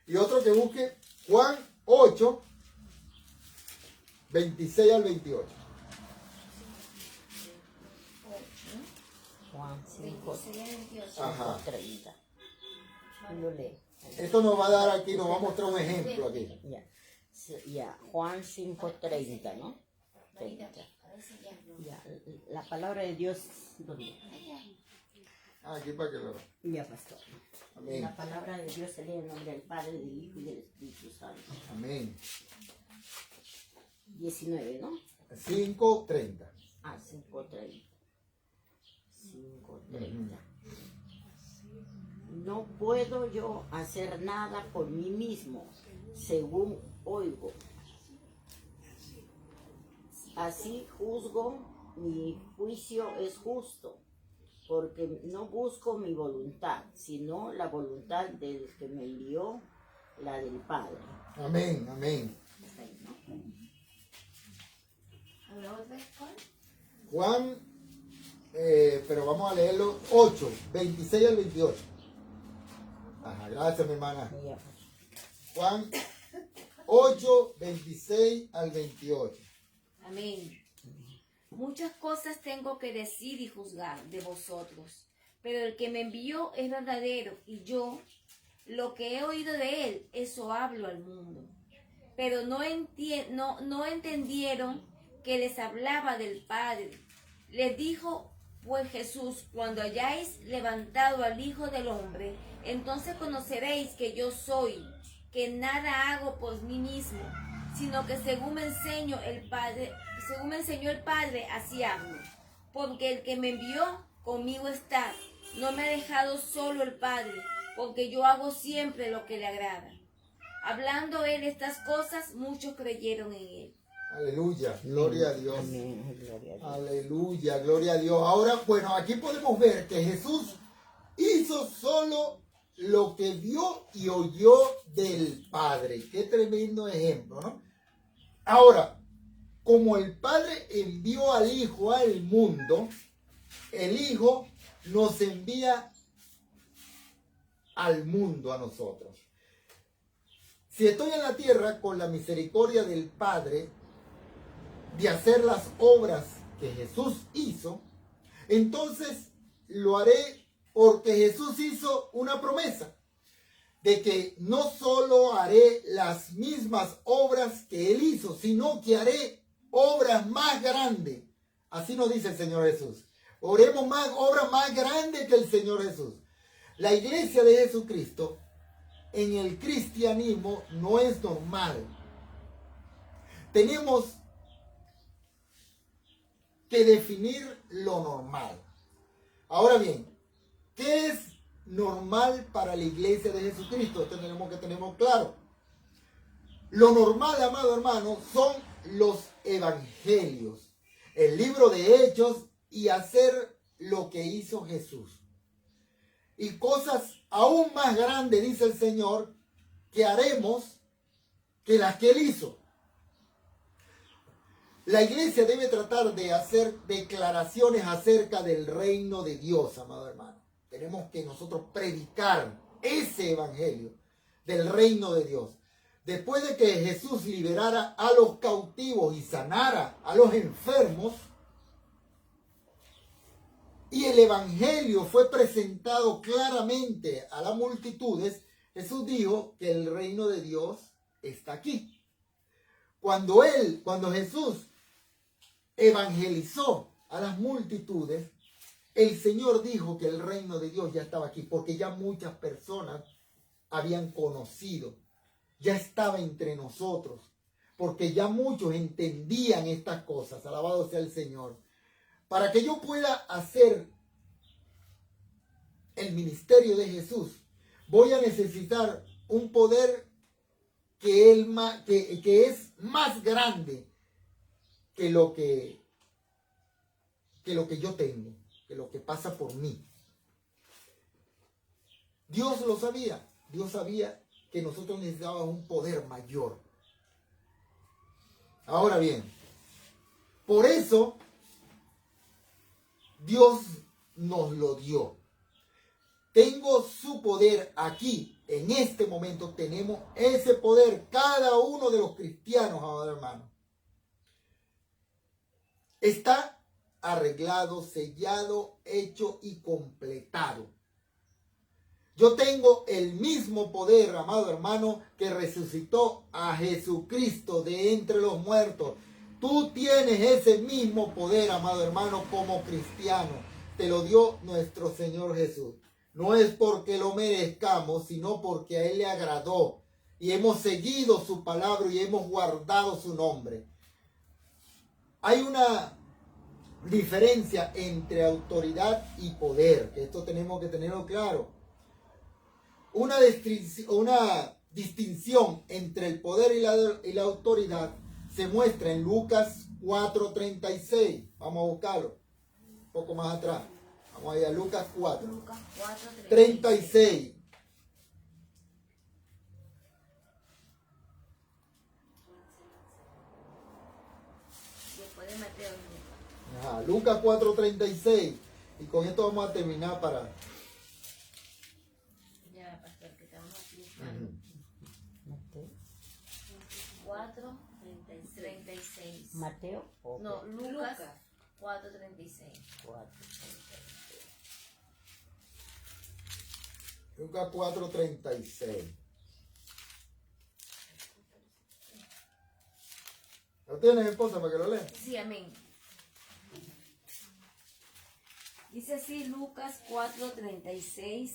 Y otro que busque Juan 8, 26 al 28. Juan 5, Ajá. 30. Lo lee. Esto nos va a dar aquí, nos va a mostrar un ejemplo aquí. Ya. Ya, Juan 5:30, ¿no? 30. Ya, la palabra de Dios, ¿dónde? Aquí para que lo vean. Ya, pastor. Amén. La palabra de Dios se lee en nombre del Padre, del Hijo y del Espíritu Santo. Amén. 19, ¿no? 5:30. Ah, 5:30. 5:30. No puedo yo hacer nada por mí mismo, según oigo. Así juzgo, mi juicio es justo, porque no busco mi voluntad, sino la voluntad del que me envió, la del Padre. Amén, amén. Juan, pero vamos a leerlo 8, 26 al 28. Ajá, gracias mi hermana. Ya. Juan 8, 26 al 28. Amén. Muchas cosas tengo que decir y juzgar de vosotros, pero el que me envió es verdadero, y yo, lo que he oído de él, eso hablo al mundo. Pero no entendieron que les hablaba del Padre. Les dijo pues Jesús: cuando hayáis levantado al Hijo del Hombre, entonces conoceréis que yo soy, que nada hago por mí mismo, sino que según me enseñó el Padre, así hablo. Porque el que me envió conmigo está. No me ha dejado solo el Padre, porque yo hago siempre lo que le agrada. Hablando él estas cosas, muchos creyeron en él. Aleluya, gloria a Dios. Amén, gloria a Dios. Aleluya, gloria a Dios. Ahora, bueno, aquí podemos ver que Jesús hizo solo lo que vio y oyó del Padre. Qué tremendo ejemplo, ¿no? Ahora, como el Padre envió al Hijo al mundo, el Hijo nos envía al mundo a nosotros. Si estoy en la tierra con la misericordia del Padre de hacer las obras que Jesús hizo, entonces lo haré porque Jesús hizo una promesa de que no solo haré las mismas obras que Él hizo, sino que haré obras más grandes. Así nos dice el Señor Jesús. Oremos más, obras más grandes que el Señor Jesús. La iglesia de Jesucristo en el cristianismo no es normal. Tenemos que definir lo normal. Ahora bien, ¿qué es normal para la iglesia de Jesucristo? Esto tenemos que tener claro. Lo normal, amado hermano, son los evangelios, el libro de Hechos y hacer lo que hizo Jesús. Y cosas aún más grandes, dice el Señor, que haremos que las que Él hizo. La iglesia debe tratar de hacer declaraciones acerca del reino de Dios, amado hermano. Tenemos que nosotros predicar ese evangelio del reino de Dios. Después de que Jesús liberara a los cautivos y sanara a los enfermos, y el evangelio fue presentado claramente a las multitudes, Jesús dijo que el reino de Dios está aquí. Cuando Jesús evangelizó a las multitudes, el Señor dijo que el reino de Dios ya estaba aquí, porque ya muchas personas habían conocido, ya estaba entre nosotros, porque ya muchos entendían estas cosas. Alabado sea el Señor. Para que yo pueda hacer el ministerio de Jesús, voy a necesitar un poder que es más grande que lo que yo tengo, que lo que pasa por mí. Dios lo sabía. Dios sabía que nosotros necesitábamos un poder mayor. Ahora bien, por eso Dios nos lo dio. Tengo su poder aquí. En este momento tenemos ese poder, cada uno de los cristianos, amados hermanos. Está arreglado, sellado, hecho y completado. Yo tengo el mismo poder, amado hermano, que resucitó a Jesucristo de entre los muertos. Tú tienes ese mismo poder, amado hermano, como cristiano. Te lo dio nuestro Señor Jesús. No es porque lo merezcamos, sino porque a Él le agradó. Y hemos seguido su palabra y hemos guardado su nombre. Hay una diferencia entre autoridad y poder. Esto tenemos que tenerlo claro. Una distinción entre el poder y la autoridad se muestra en Lucas 4:36. Vamos a buscarlo un poco más atrás. Vamos allá, Lucas 4. Lucas 4:36. 36. Después de Mateo. Ajá, Lucas 4:36. Y con esto vamos a terminar para... Ya, pastor, que estamos aquí. Mateo. 4:36. Mateo. No, Lucas 4:36. 4. Lucas 4:36. ¿Lo tienes, esposa, para que lo leas? Sí, amén. Dice así Lucas 4:36.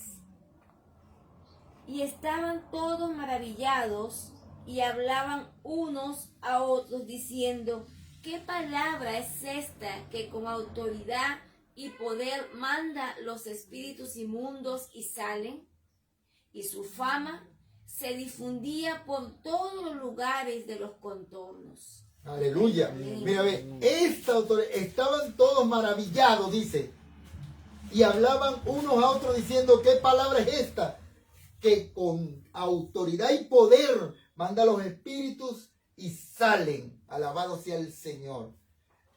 Y estaban todos maravillados y hablaban unos a otros diciendo, ¿qué palabra es esta que con autoridad y poder manda los espíritus inmundos y salen? Y su fama se difundía por todos los lugares de los contornos. Aleluya. Amén. Mira, ve, esta autoridad, estaban todos maravillados, dice. Y hablaban unos a otros diciendo, ¿qué palabra es esta? Que con autoridad y poder manda los espíritus y salen. Alabado sea el Señor.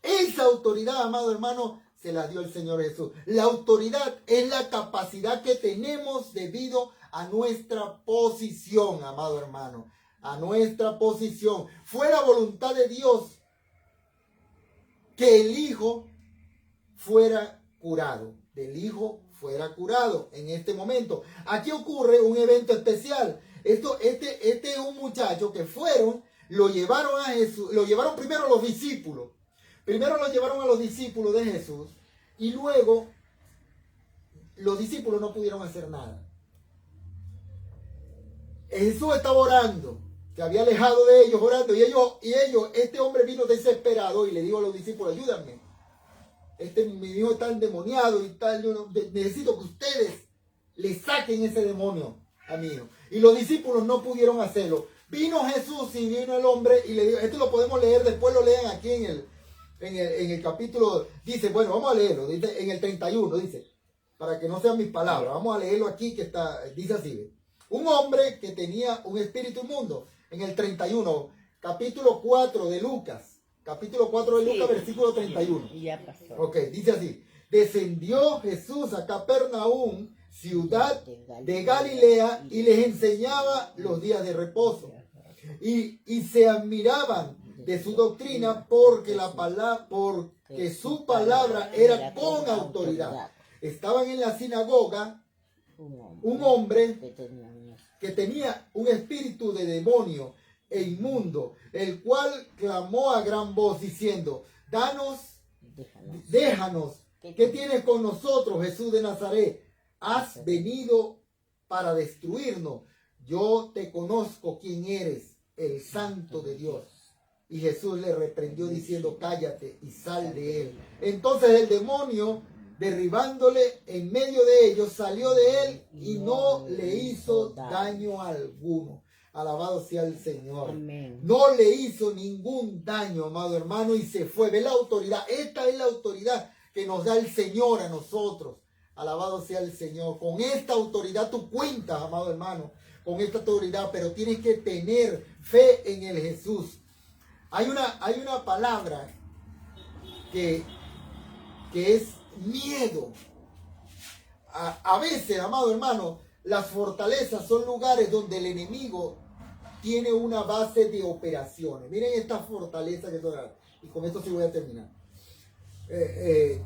Esa autoridad, amado hermano, se la dio el Señor Jesús. La autoridad es la capacidad que tenemos debido a nuestra posición, amado hermano. A nuestra posición. Fue la voluntad de Dios que el Hijo fuera curado. Del Hijo fuera curado en este momento. Aquí ocurre un evento especial. Este es un muchacho que lo llevaron a Jesús, lo llevaron primero a los discípulos. Primero lo llevaron a los discípulos de Jesús y luego los discípulos no pudieron hacer nada. Jesús estaba orando, se había alejado de ellos orando y este hombre vino desesperado y le dijo a los discípulos, ayúdenme. Mi hijo está endemoniado y tal, necesito que ustedes le saquen ese demonio a mi hijo. Y los discípulos no pudieron hacerlo. Vino Jesús y vino el hombre y le dijo, esto lo podemos leer, después lo lean aquí en el capítulo, dice, bueno, vamos a leerlo, dice, en el 31, dice, para que no sean mis palabras, vamos a leerlo aquí que está, dice así, un hombre que tenía un espíritu inmundo, en el 31, capítulo 4 de Lucas, versículo 31. Ya pasó. Ok, dice así, descendió Jesús a Capernaum, ciudad de Galilea, y les enseñaba los días de reposo. Y se admiraban de su doctrina porque su palabra era con autoridad. Estaban en la sinagoga un hombre que tenía que tenía un espíritu de demonio e inmundo, el cual clamó a gran voz diciendo, déjanos, ¿qué tienes con nosotros, Jesús de Nazaret? ¿Has venido para destruirnos? Yo te conozco quién eres, el Santo de Dios. Y Jesús le reprendió diciendo, cállate y sal de él. Entonces el demonio, derribándole en medio de ellos, salió de él y no le hizo daño alguno. Alabado sea el Señor. Amén. No le hizo ningún daño, amado hermano, y se fue. Ve la autoridad. Esta es la autoridad que nos da el Señor a nosotros. Alabado sea el Señor. Con esta autoridad tú cuentas, amado hermano, con esta autoridad, pero tienes que tener fe en el Jesús. Hay una palabra que es miedo. A veces, amado hermano, las fortalezas son lugares donde el enemigo tiene una base de operaciones. Miren estas fortalezas que son, y con esto sí voy a terminar.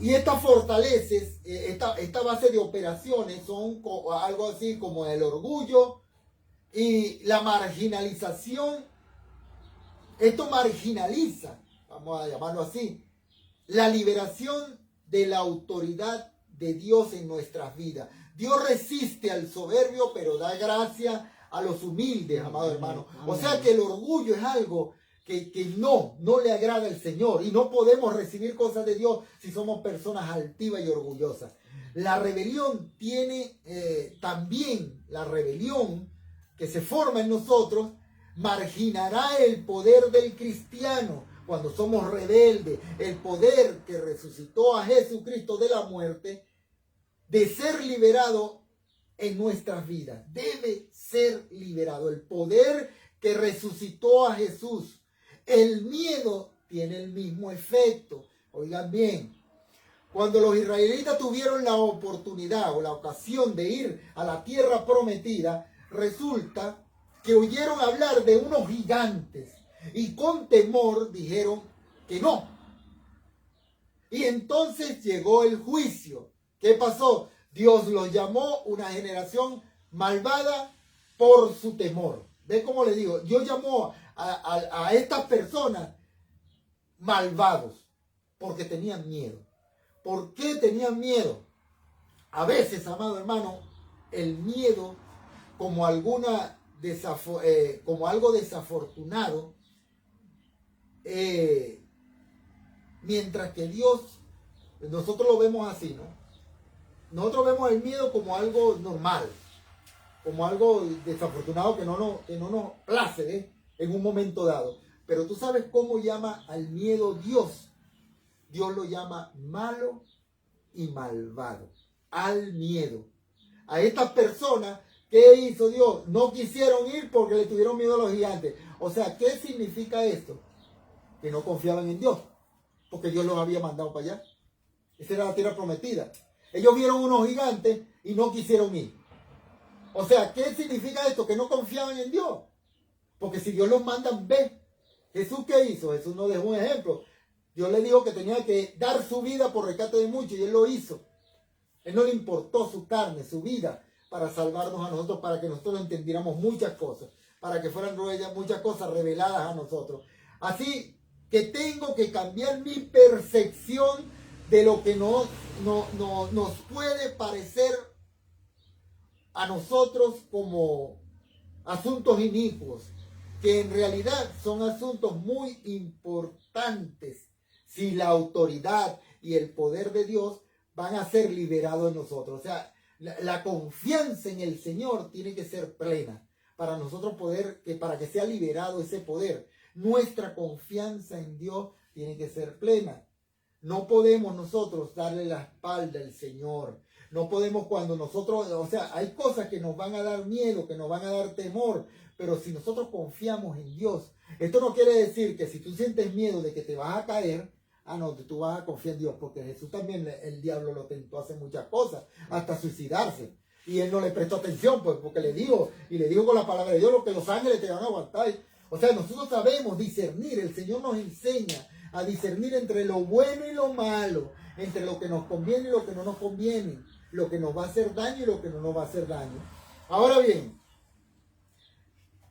Y estas fortalezas, esta base de operaciones son algo así como el orgullo y la marginalización. Esto marginaliza, vamos a llamarlo así, la liberación de la autoridad de Dios en nuestras vidas. Dios resiste al soberbio, pero da gracia a los humildes, amado hermano. O sea que el orgullo es algo que no le agrada al Señor, y no podemos recibir cosas de Dios si somos personas altivas y orgullosas. La rebelión tiene también, la rebelión que se forma en nosotros marginará el poder del cristiano cuando somos rebeldes. El poder que resucitó a Jesucristo de la muerte, de ser liberado en nuestras vidas, debe ser liberado. El poder que resucitó a Jesús. El miedo tiene el mismo efecto. Oigan bien, cuando los israelitas tuvieron la oportunidad o la ocasión de ir a la tierra prometida, resulta que oyeron hablar de unos gigantes y con temor dijeron que no. Y entonces llegó el juicio. ¿Qué pasó? Dios los llamó una generación malvada por su temor. ¿Ven cómo le digo? Dios llamó a estas personas malvados porque tenían miedo. ¿Por qué tenían miedo? A veces, amado hermano, el miedo como algo desafortunado, mientras que Dios, nosotros lo vemos así, ¿no? Nosotros vemos el miedo como algo normal, como algo desafortunado que no nos place en un momento dado. Pero tú sabes cómo llama al miedo Dios. Dios lo llama malo y malvado. Al miedo. A estas personas, ¿qué hizo Dios? No quisieron ir porque le tuvieron miedo a los gigantes. O sea, ¿qué significa esto? Que no confiaban en Dios, porque Dios los había mandado para allá. Esa era la tierra prometida. Ellos vieron unos gigantes y no quisieron ir. O sea, ¿qué significa esto? Que no confiaban en Dios. Porque si Dios los manda, ve. ¿Jesús qué hizo? Jesús nos dejó un ejemplo. Dios le dijo que tenía que dar su vida por rescate de muchos, y Él lo hizo. Él no le importó su carne, su vida, para salvarnos a nosotros, para que nosotros entendiéramos muchas cosas, para que fueran muchas cosas reveladas a nosotros. Así que tengo que cambiar mi percepción de lo que nos puede parecer a nosotros como asuntos inicuos, que en realidad son asuntos muy importantes si la autoridad y el poder de Dios van a ser liberados en nosotros. O sea, la confianza en el Señor tiene que ser plena para nosotros para que sea liberado ese poder. Nuestra confianza en Dios tiene que ser plena. No podemos nosotros darle la espalda al Señor. No podemos cuando nosotros, o sea, hay cosas que nos van a dar miedo, que nos van a dar temor, pero si nosotros confiamos en Dios, esto no quiere decir que si tú sientes miedo de que te vas a caer, no, tú vas a confiar en Dios, porque Jesús también, el diablo lo tentó a hacer muchas cosas, hasta suicidarse, y él no le prestó atención, pues, porque le dijo con la palabra de Dios, lo que los ángeles te van a aguantar. O sea, nosotros sabemos discernir, el Señor nos enseña a discernir entre lo bueno y lo malo, entre lo que nos conviene y lo que no nos conviene, lo que nos va a hacer daño y lo que no nos va a hacer daño. Ahora bien,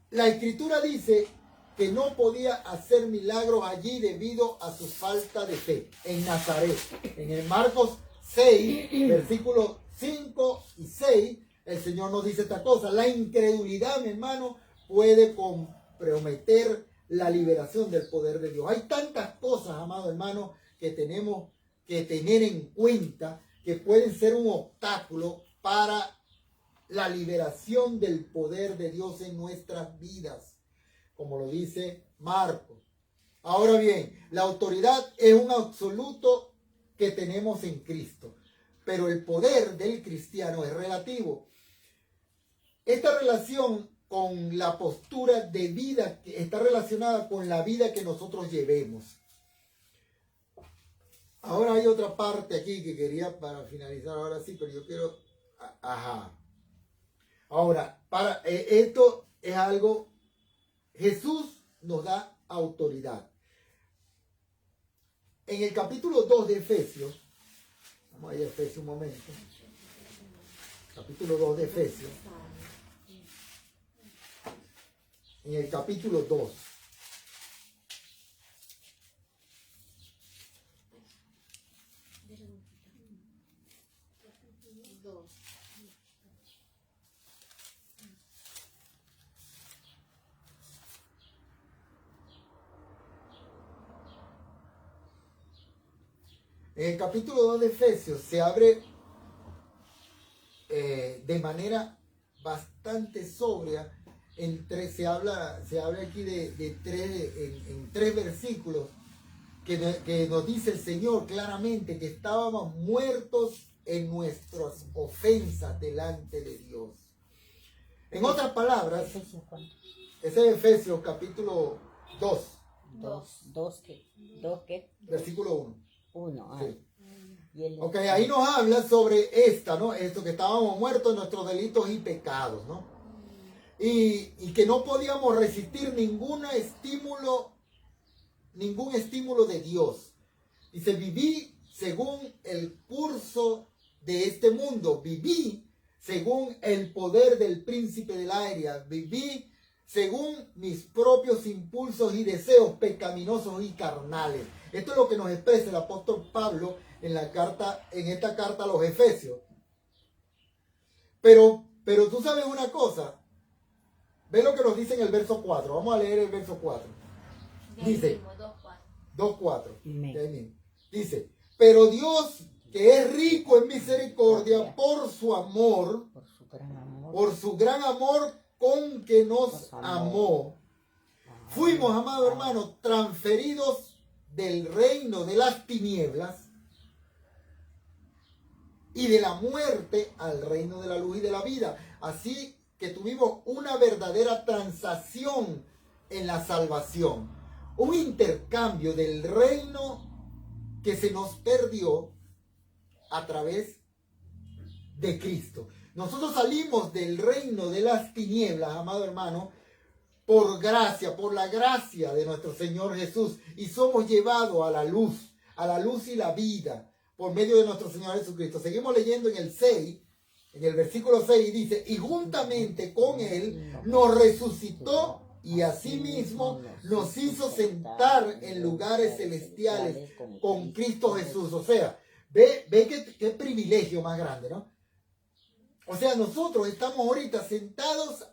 la Escritura dice que no podía hacer milagros allí debido a su falta de fe en Nazaret. En el Marcos 6, versículos 5 y 6, el Señor nos dice esta cosa: la incredulidad, mi hermano, puede comprometer la liberación del poder de Dios. Hay tantas cosas, amado hermano, que tenemos que tener en cuenta que pueden ser un obstáculo para la liberación del poder de Dios en nuestras vidas, como lo dice Marcos. Ahora bien, la autoridad es un absoluto que tenemos en Cristo, pero el poder del cristiano es relativo. Esta relación con la postura de vida que está relacionada con la vida que nosotros llevemos. Ahora hay otra parte aquí que quería para finalizar, ahora sí, pero yo quiero... Ajá. Ahora, esto es algo... Jesús nos da autoridad. En el capítulo 2 de Efesios, vamos a ir a Efesios un momento. Capítulo 2 de Efesios. En el capítulo 2. En el capítulo 2 de Efesios se abre de manera bastante sobria. Se habla aquí de tres versículos que nos dice el Señor claramente que estábamos muertos en nuestras ofensas delante de Dios. En otras palabras, ese es Efesios capítulo 2. ¿Dos qué? Versículo 1. Sí. Ok, ahí nos habla sobre ¿no? Esto que estábamos muertos en nuestros delitos y pecados, ¿no? Y que no podíamos resistir ningún estímulo de Dios. Dice, viví según el curso de este mundo, viví según el poder del príncipe del aire, viví según mis propios impulsos y deseos pecaminosos y carnales. Esto es lo que nos expresa el apóstol Pablo en esta carta a los Efesios. Pero tú sabes una cosa. Ve lo que nos dice en el verso 4. Vamos a leer el verso 4. Dice 2:4. Dice, pero Dios, que es rico en misericordia, por su gran amor con que nos amó, fuimos, amado hermano, transferidos del reino de las tinieblas y de la muerte al reino de la luz y de la vida. Así que tuvimos una verdadera transacción en la salvación, un intercambio del reino que se nos perdió a través de Cristo. Nosotros salimos del reino de las tinieblas, amado hermano, por la gracia de nuestro Señor Jesús, y somos llevados a la luz y la vida, por medio de nuestro Señor Jesucristo. Seguimos leyendo en el versículo 6, dice, y juntamente con Él nos resucitó y asimismo nos hizo sentar en lugares celestiales con Cristo Jesús. O sea, ve qué privilegio más grande, ¿no? O sea, nosotros estamos ahorita sentados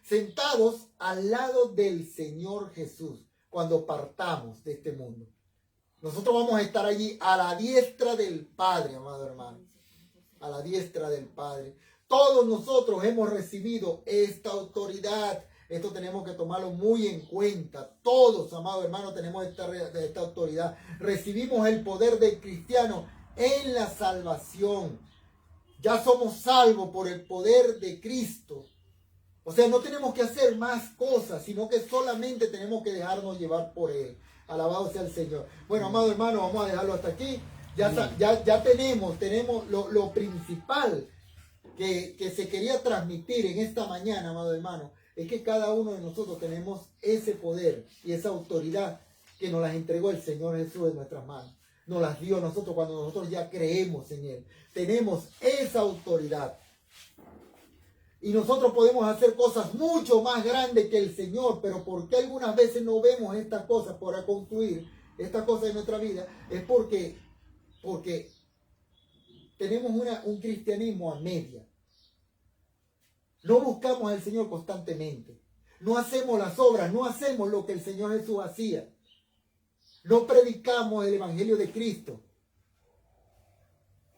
sentados al lado del Señor Jesús cuando partamos de este mundo. Nosotros vamos a estar allí a la diestra del Padre, amado hermano. A la diestra del Padre. Todos nosotros hemos recibido esta autoridad. Esto tenemos que tomarlo muy en cuenta. Todos, amado hermano, tenemos esta autoridad. Recibimos el poder del cristiano en la salvación. Ya somos salvos por el poder de Cristo. O sea, no tenemos que hacer más cosas, sino que solamente tenemos que dejarnos llevar por Él. Alabado sea el Señor. Bueno, amado hermano, vamos a dejarlo hasta aquí. Ya tenemos lo principal que se quería transmitir en esta mañana, amado hermano, es que cada uno de nosotros tenemos ese poder y esa autoridad que nos las entregó el Señor Jesús en nuestras manos. Nos las dio a nosotros cuando nosotros ya creemos en Él. Tenemos esa autoridad. Y nosotros podemos hacer cosas mucho más grandes que el Señor, pero ¿por qué algunas veces no vemos estas cosas para construir estas cosas en nuestra vida? Es porque tenemos un cristianismo a media. No buscamos al Señor constantemente. No hacemos las obras, no hacemos lo que el Señor Jesús hacía. No predicamos el Evangelio de Cristo.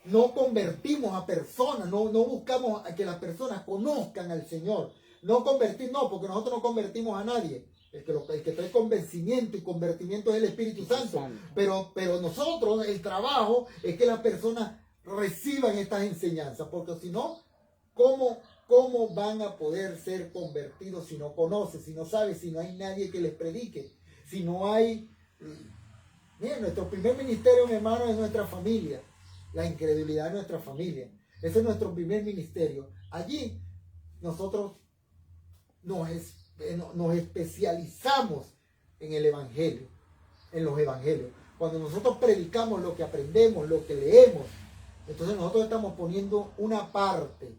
No convertimos a personas, no buscamos a que las personas conozcan al Señor. No porque nosotros no convertimos a nadie. El que trae convencimiento y convertimiento es el Espíritu Santo. Pero nosotros, el trabajo es que las personas reciban estas enseñanzas. Porque si no, ¿cómo van a poder ser convertidos si no conocen, si no saben, si no hay nadie que les predique? Si no hay... Miren, nuestro primer ministerio, mi hermano, es nuestra familia. La incredulidad de nuestra familia. Ese es nuestro primer ministerio. Allí nosotros nos especializamos en el Evangelio, en los Evangelios. Cuando nosotros predicamos lo que aprendemos, lo que leemos, entonces nosotros estamos poniendo una parte.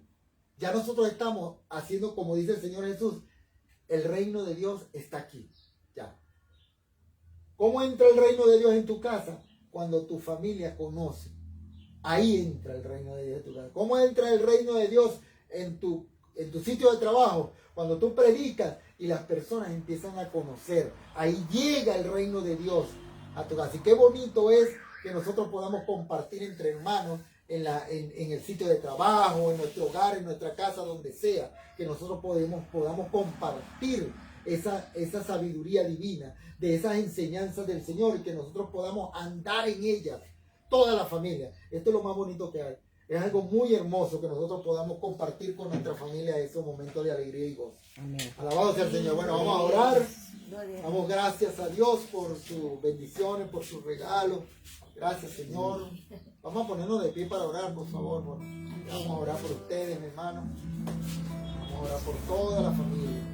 Ya nosotros estamos haciendo, como dice el Señor Jesús, el reino de Dios está aquí. Ya. ¿Cómo entra el reino de Dios en tu casa? Cuando tu familia conoce. Ahí entra el reino de Dios en tu casa. ¿Cómo entra el reino de Dios en tu sitio de trabajo? Cuando tú predicas y las personas empiezan a conocer. Ahí llega el reino de Dios a tu casa. Y qué bonito es que nosotros podamos compartir entre hermanos en el sitio de trabajo, en nuestro hogar, en nuestra casa, donde sea. Que nosotros podamos compartir esa sabiduría divina, de esas enseñanzas del Señor, y que nosotros podamos andar en ellas. Toda la familia. Esto es lo más bonito que hay. Es algo muy hermoso que nosotros podamos compartir con nuestra familia esos momentos de alegría y gozo. Amén. Alabado sea el Señor. Bueno, vamos a orar. Damos gracias a Dios por sus bendiciones, por sus regalos. Gracias, Señor. Vamos a ponernos de pie para orar, por favor. Vamos a orar por ustedes, mi hermano. Vamos a orar por toda la familia.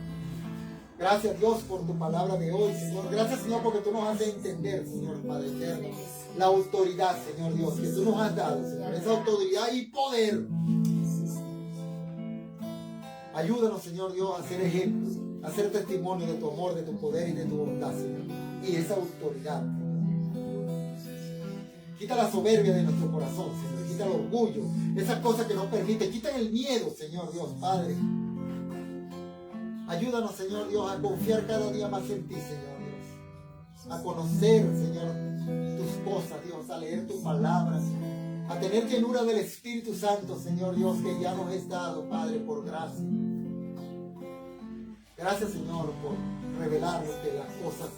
Gracias, Dios, por tu palabra de hoy, Señor. Gracias, Señor, porque tú nos haces entender, Señor Padre eterno, la autoridad, Señor Dios, que tú nos has dado, Señor. Esa autoridad y poder. Ayúdanos, Señor Dios, a ser ejemplos, a ser testimonio de tu amor, de tu poder y de tu bondad, Señor. Y esa autoridad. Quita la soberbia de nuestro corazón, Señor. Quita el orgullo, esas cosas que nos permiten. Quita el miedo, Señor Dios, Padre. Ayúdanos, Señor Dios, a confiar cada día más en ti, Señor Dios. A conocer, Señor, tus cosas, Dios, a leer tus palabras, a tener llenura del Espíritu Santo, Señor Dios, que ya nos es dado, Padre, por gracia. Gracias, Señor, por revelarnos de las cosas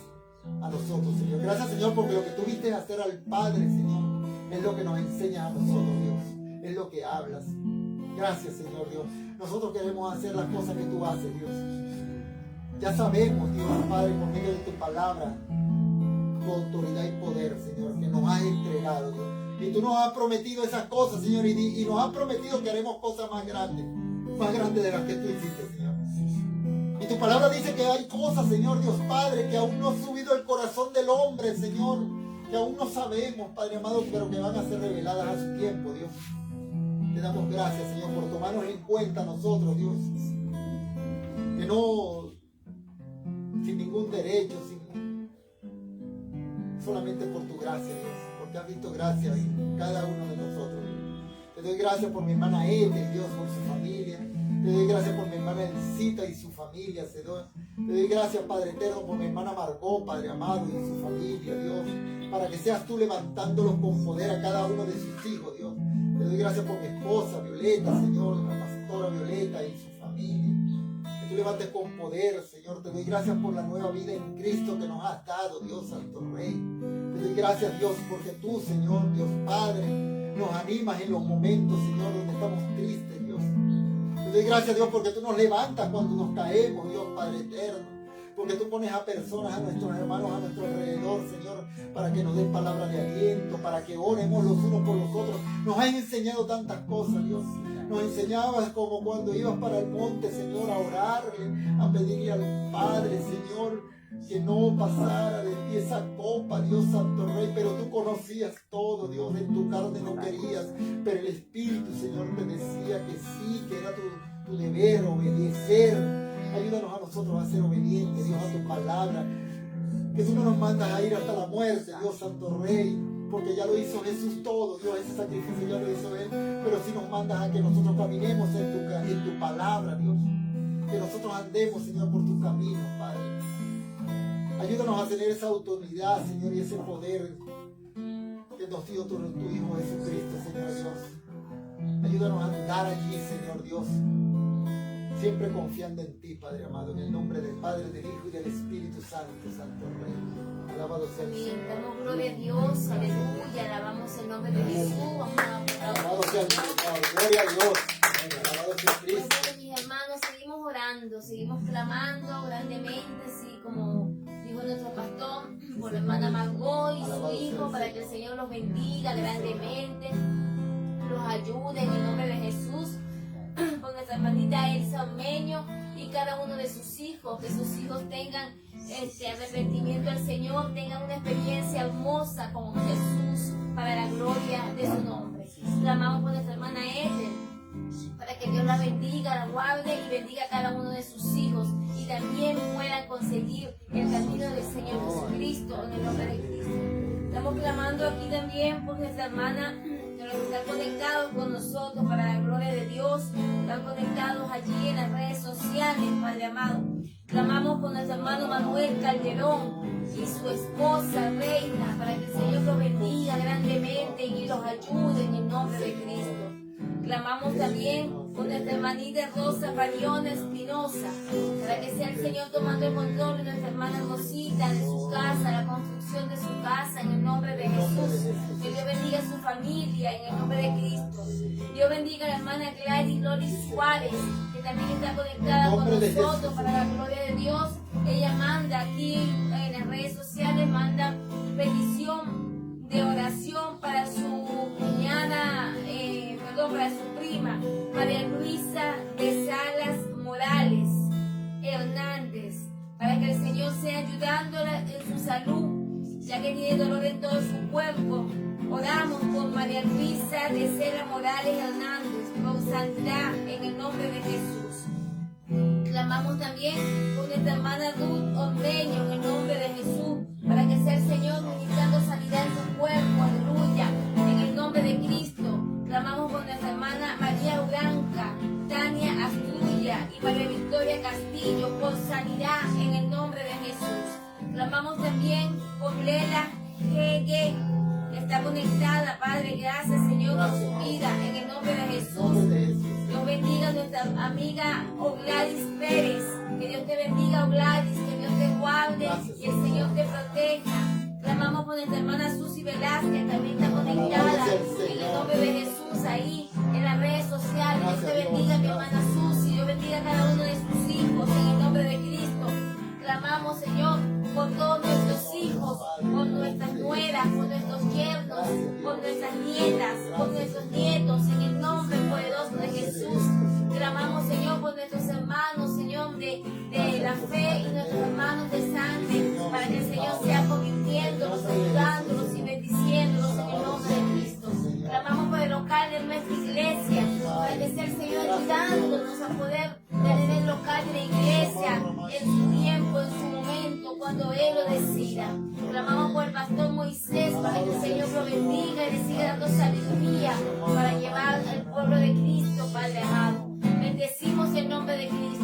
a nosotros, Señor. Gracias, Señor, porque lo que tú viste hacer al Padre, Señor, es lo que nos enseñas a nosotros, Dios. Es lo que hablas. Gracias, Señor Dios. Nosotros queremos hacer las cosas que tú haces, Dios. Ya sabemos, Dios, Padre, por medio de tu palabra, tu autoridad y poder, Señor, que nos has entregado, Dios. Y tú nos has prometido esas cosas, Señor, y nos has prometido que haremos cosas más grandes de las que tú hiciste, Señor. Y tu palabra dice que hay cosas, Señor Dios Padre, que aún no ha subido el corazón del hombre, Señor, que aún no sabemos, Padre amado, pero que van a ser reveladas a su tiempo, Dios. Te damos gracias, Señor, por tomarnos en cuenta a nosotros, Dios. Que no, sin ningún derecho, solamente por tu gracia, Dios. Porque has visto gracia en cada uno de nosotros. Te doy gracias por mi hermana Ede, Dios, por su familia. Te doy gracias por mi hermana Elcita y su familia, Señor. Te doy gracias, Padre eterno, por mi hermana Margot, Padre amado, y su familia, Dios. Para que seas tú levantándolos con poder a cada uno de sus hijos, Dios. Te doy gracias por mi esposa, Violeta, Señor, la pastora Violeta y su familia. Que tú levantes con poder, Señor. Te doy gracias por la nueva vida en Cristo que nos has dado, Dios Santo Rey. Te doy gracias, Dios, porque tú, Señor, Dios Padre, nos animas en los momentos, Señor, donde estamos tristes, Dios. Te doy gracias, Dios, porque tú nos levantas cuando nos caemos, Dios Padre eterno. Porque tú pones a personas, a nuestros hermanos a nuestro alrededor, Señor, para que nos den palabras de aliento, para que oremos los unos por los otros. Nos has enseñado tantas cosas, Dios. Nos enseñabas como cuando ibas para el monte, Señor, a orarle, a pedirle al Padre, Señor, que no pasara de ti esa copa, Dios Santo Rey, pero tú conocías todo, Dios, en tu carne no querías, pero el Espíritu, Señor, te decía que sí, que era tu deber obedecer. Ayúdanos a nosotros a ser obedientes, Dios, a tu palabra, que tú no nos mandas a ir hasta la muerte, Dios Santo Rey, porque ya lo hizo Jesús todo, Dios, ese sacrificio ya lo hizo Él, pero sí nos mandas a que nosotros caminemos en tu palabra, Dios, que nosotros andemos, Señor, por tus caminos, Padre. Ayúdanos a tener esa autoridad, Señor, y ese poder que nos dio tu Hijo Jesucristo, Señor Dios. Ayúdanos a andar allí, Señor Dios, siempre confiando en ti, Padre amado, en el nombre del Padre, del Hijo y del Espíritu Santo, Santo Rey. Alabado sea el Señor. Damos gloria a Dios, aleluya, alabamos el nombre de Jesús. Vamos a Alabado sea el Señor, gloria a Dios. Alabado sea Cristo. Bueno, mis hermanos, seguimos orando, seguimos clamando grandemente, así como dijo nuestro pastor, por la hermana Margot y su hijo, para que el Señor los bendiga grandemente, los ayude en el nombre de Jesús, por nuestra hermanita Elsa Ormeño y cada uno de sus hijos, que sus hijos tengan arrepentimiento al Señor, tengan una experiencia hermosa con Jesús para la gloria de su nombre. Clamamos por nuestra hermana Ethel, para que Dios la bendiga, la guarde y bendiga a cada uno de sus hijos y también puedan conseguir el camino del Señor Jesucristo en el nombre de Cristo. Estamos clamando aquí también por nuestra hermana que los están conectados con nosotros para la gloria de Dios, están conectados allí en las redes sociales, Padre amado. Clamamos por nuestro hermano Manuel Calderón y su esposa Reina, para que el Señor los bendiga grandemente y los ayude en el nombre de Cristo. Clamamos también por nuestra hermanita Rosa Pariona Espinosa, para que sea el Señor tomando el control de nuestra hermana Rosita, de su casa, la construcción de su casa, en el nombre de Jesús. Que Dios bendiga a su familia, en el nombre de Cristo. Dios bendiga a la hermana Gladys Loli Suárez, que también está conectada con nosotros para la gloria de Dios. Ella manda aquí en las redes sociales, manda petición de oración para su cuñada, para su prima, María Luisa de Salas Morales Hernández, para que el Señor sea ayudándola en su salud, ya que tiene dolor en todo su cuerpo. Oramos por María Luisa de Salas Morales Hernández, por sanidad en el nombre de Jesús. Clamamos también por nuestra hermana Ruth Ormeño en el nombre de Jesús, para que sea el Señor ministrando sanidad en su cuerpo, aleluya, en el nombre de Cristo. Clamamos por nuestra hermana María Uranca, Tania Astrulla y María Victoria Castillo por sanidad en el nombre de Jesús. Clamamos también por Lela Jegue, que está conectada, Padre, gracias Señor por su vida en el nombre de Jesús. Dios bendiga a nuestra amiga Ogladys Pérez, que Dios te bendiga Ogladys, que Dios te guarde y el Señor te proteja. Clamamos por nuestra hermana Susy Velázquez, también está conectada en el nombre de Jesús ahí en las redes sociales. Dios te bendiga, mi hermana Susy, Dios bendiga a cada uno de sus hijos en el nombre de Cristo. Clamamos, Señor, por todos nuestros hijos, por nuestras nueras, por nuestros yernos, por nuestras nietas, por nuestros nietos, en el nombre poderoso de Jesús. Clamamos, Señor, por nuestros hermanos, Señor, de la fe y nuestros hermanos de sangre, para que el Señor sea convirtiéndolos, ayudándolos y bendiciéndolos en el nombre de Cristo. Clamamos por el local de nuestra iglesia, para que sea el Señor ayudándonos a poder tener el local de la iglesia en su tiempo, en su momento, cuando Él lo decida. Clamamos por el pastor Moisés, para que el Señor lo bendiga y le siga dando sabiduría para llevar al pueblo de Cristo, Padre amado. Bendecimos el nombre de Cristo.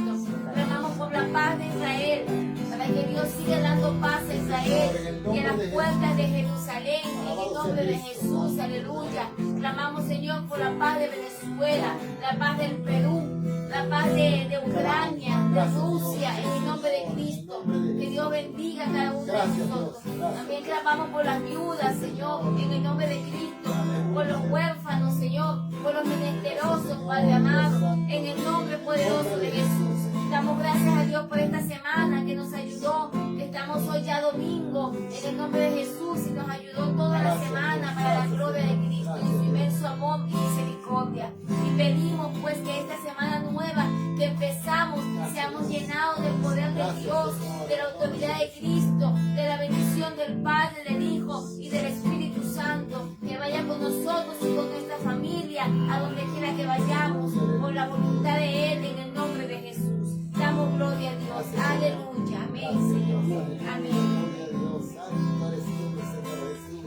Clamamos por la paz de Israel, para que Dios siga dando paz a Israel y a las puertas de Jerusalén, en el nombre de Jesús, aleluya. Clamamos, Señor, por la paz de Venezuela, la paz del Perú, la paz de Ucrania, de Rusia, en el nombre de Cristo. Que Dios bendiga a cada uno de nosotros. También clamamos por las viudas, Señor, en el nombre de Cristo, por los huérfanos, Señor, por los menesterosos, Padre amado, en el nombre poderoso de Jesús. Damos gracias a Dios por esta semana que nos ayudó. Estamos hoy ya domingo en el nombre de Jesús y nos ayudó toda la semana para la gloria de Cristo y su inmenso amor y misericordia. Y pedimos pues que esta semana nueva que empezamos seamos llenados del poder de Dios, de la autoridad de Cristo nosotros y con nuestra familia, a donde quiera que vayamos, por la voluntad de Él, en el nombre de Jesús. Damos gloria a Dios. Aleluya. Amén, Señor. Amén. Gloria a Dios. Santo eres tú, mi Señor Jesús.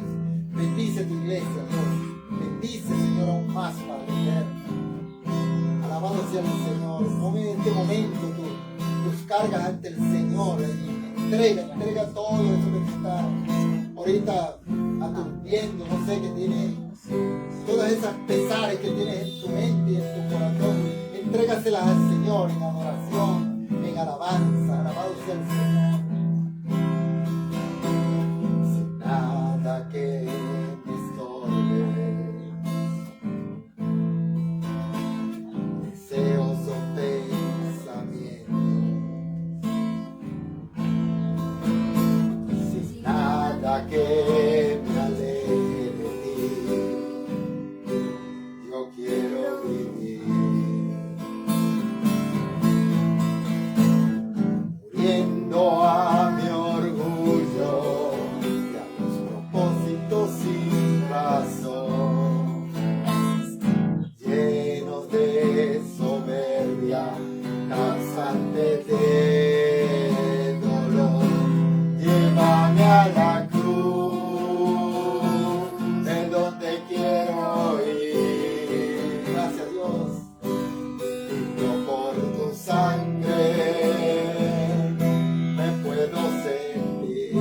Bendice tu iglesia, Dios. Bendice, Señor, aún más, Padre eterno. Alabado sea el Señor. Pon en este momento tus cargas ante el Señor. Entrega todo eso que te está ahorita aturdiendo, no sé, que tiene todas esas pesares que tienes en tu mente y en tu corazón. Entrégaselas al Señor en adoración, en alabanza. Alabado sea el Señor. Sin nada que me estorbe, deseos o pensamientos, sin nada que me aleje de ti, yo quiero vivir, muriendo a mi orgullo y a mis propósitos sin razón, llenos de soberbia, causantes de dolor. Llévame a la cruz, de donde quiero ir. Gracias, Dios. Limpio por tu sangre, me puedo sentir.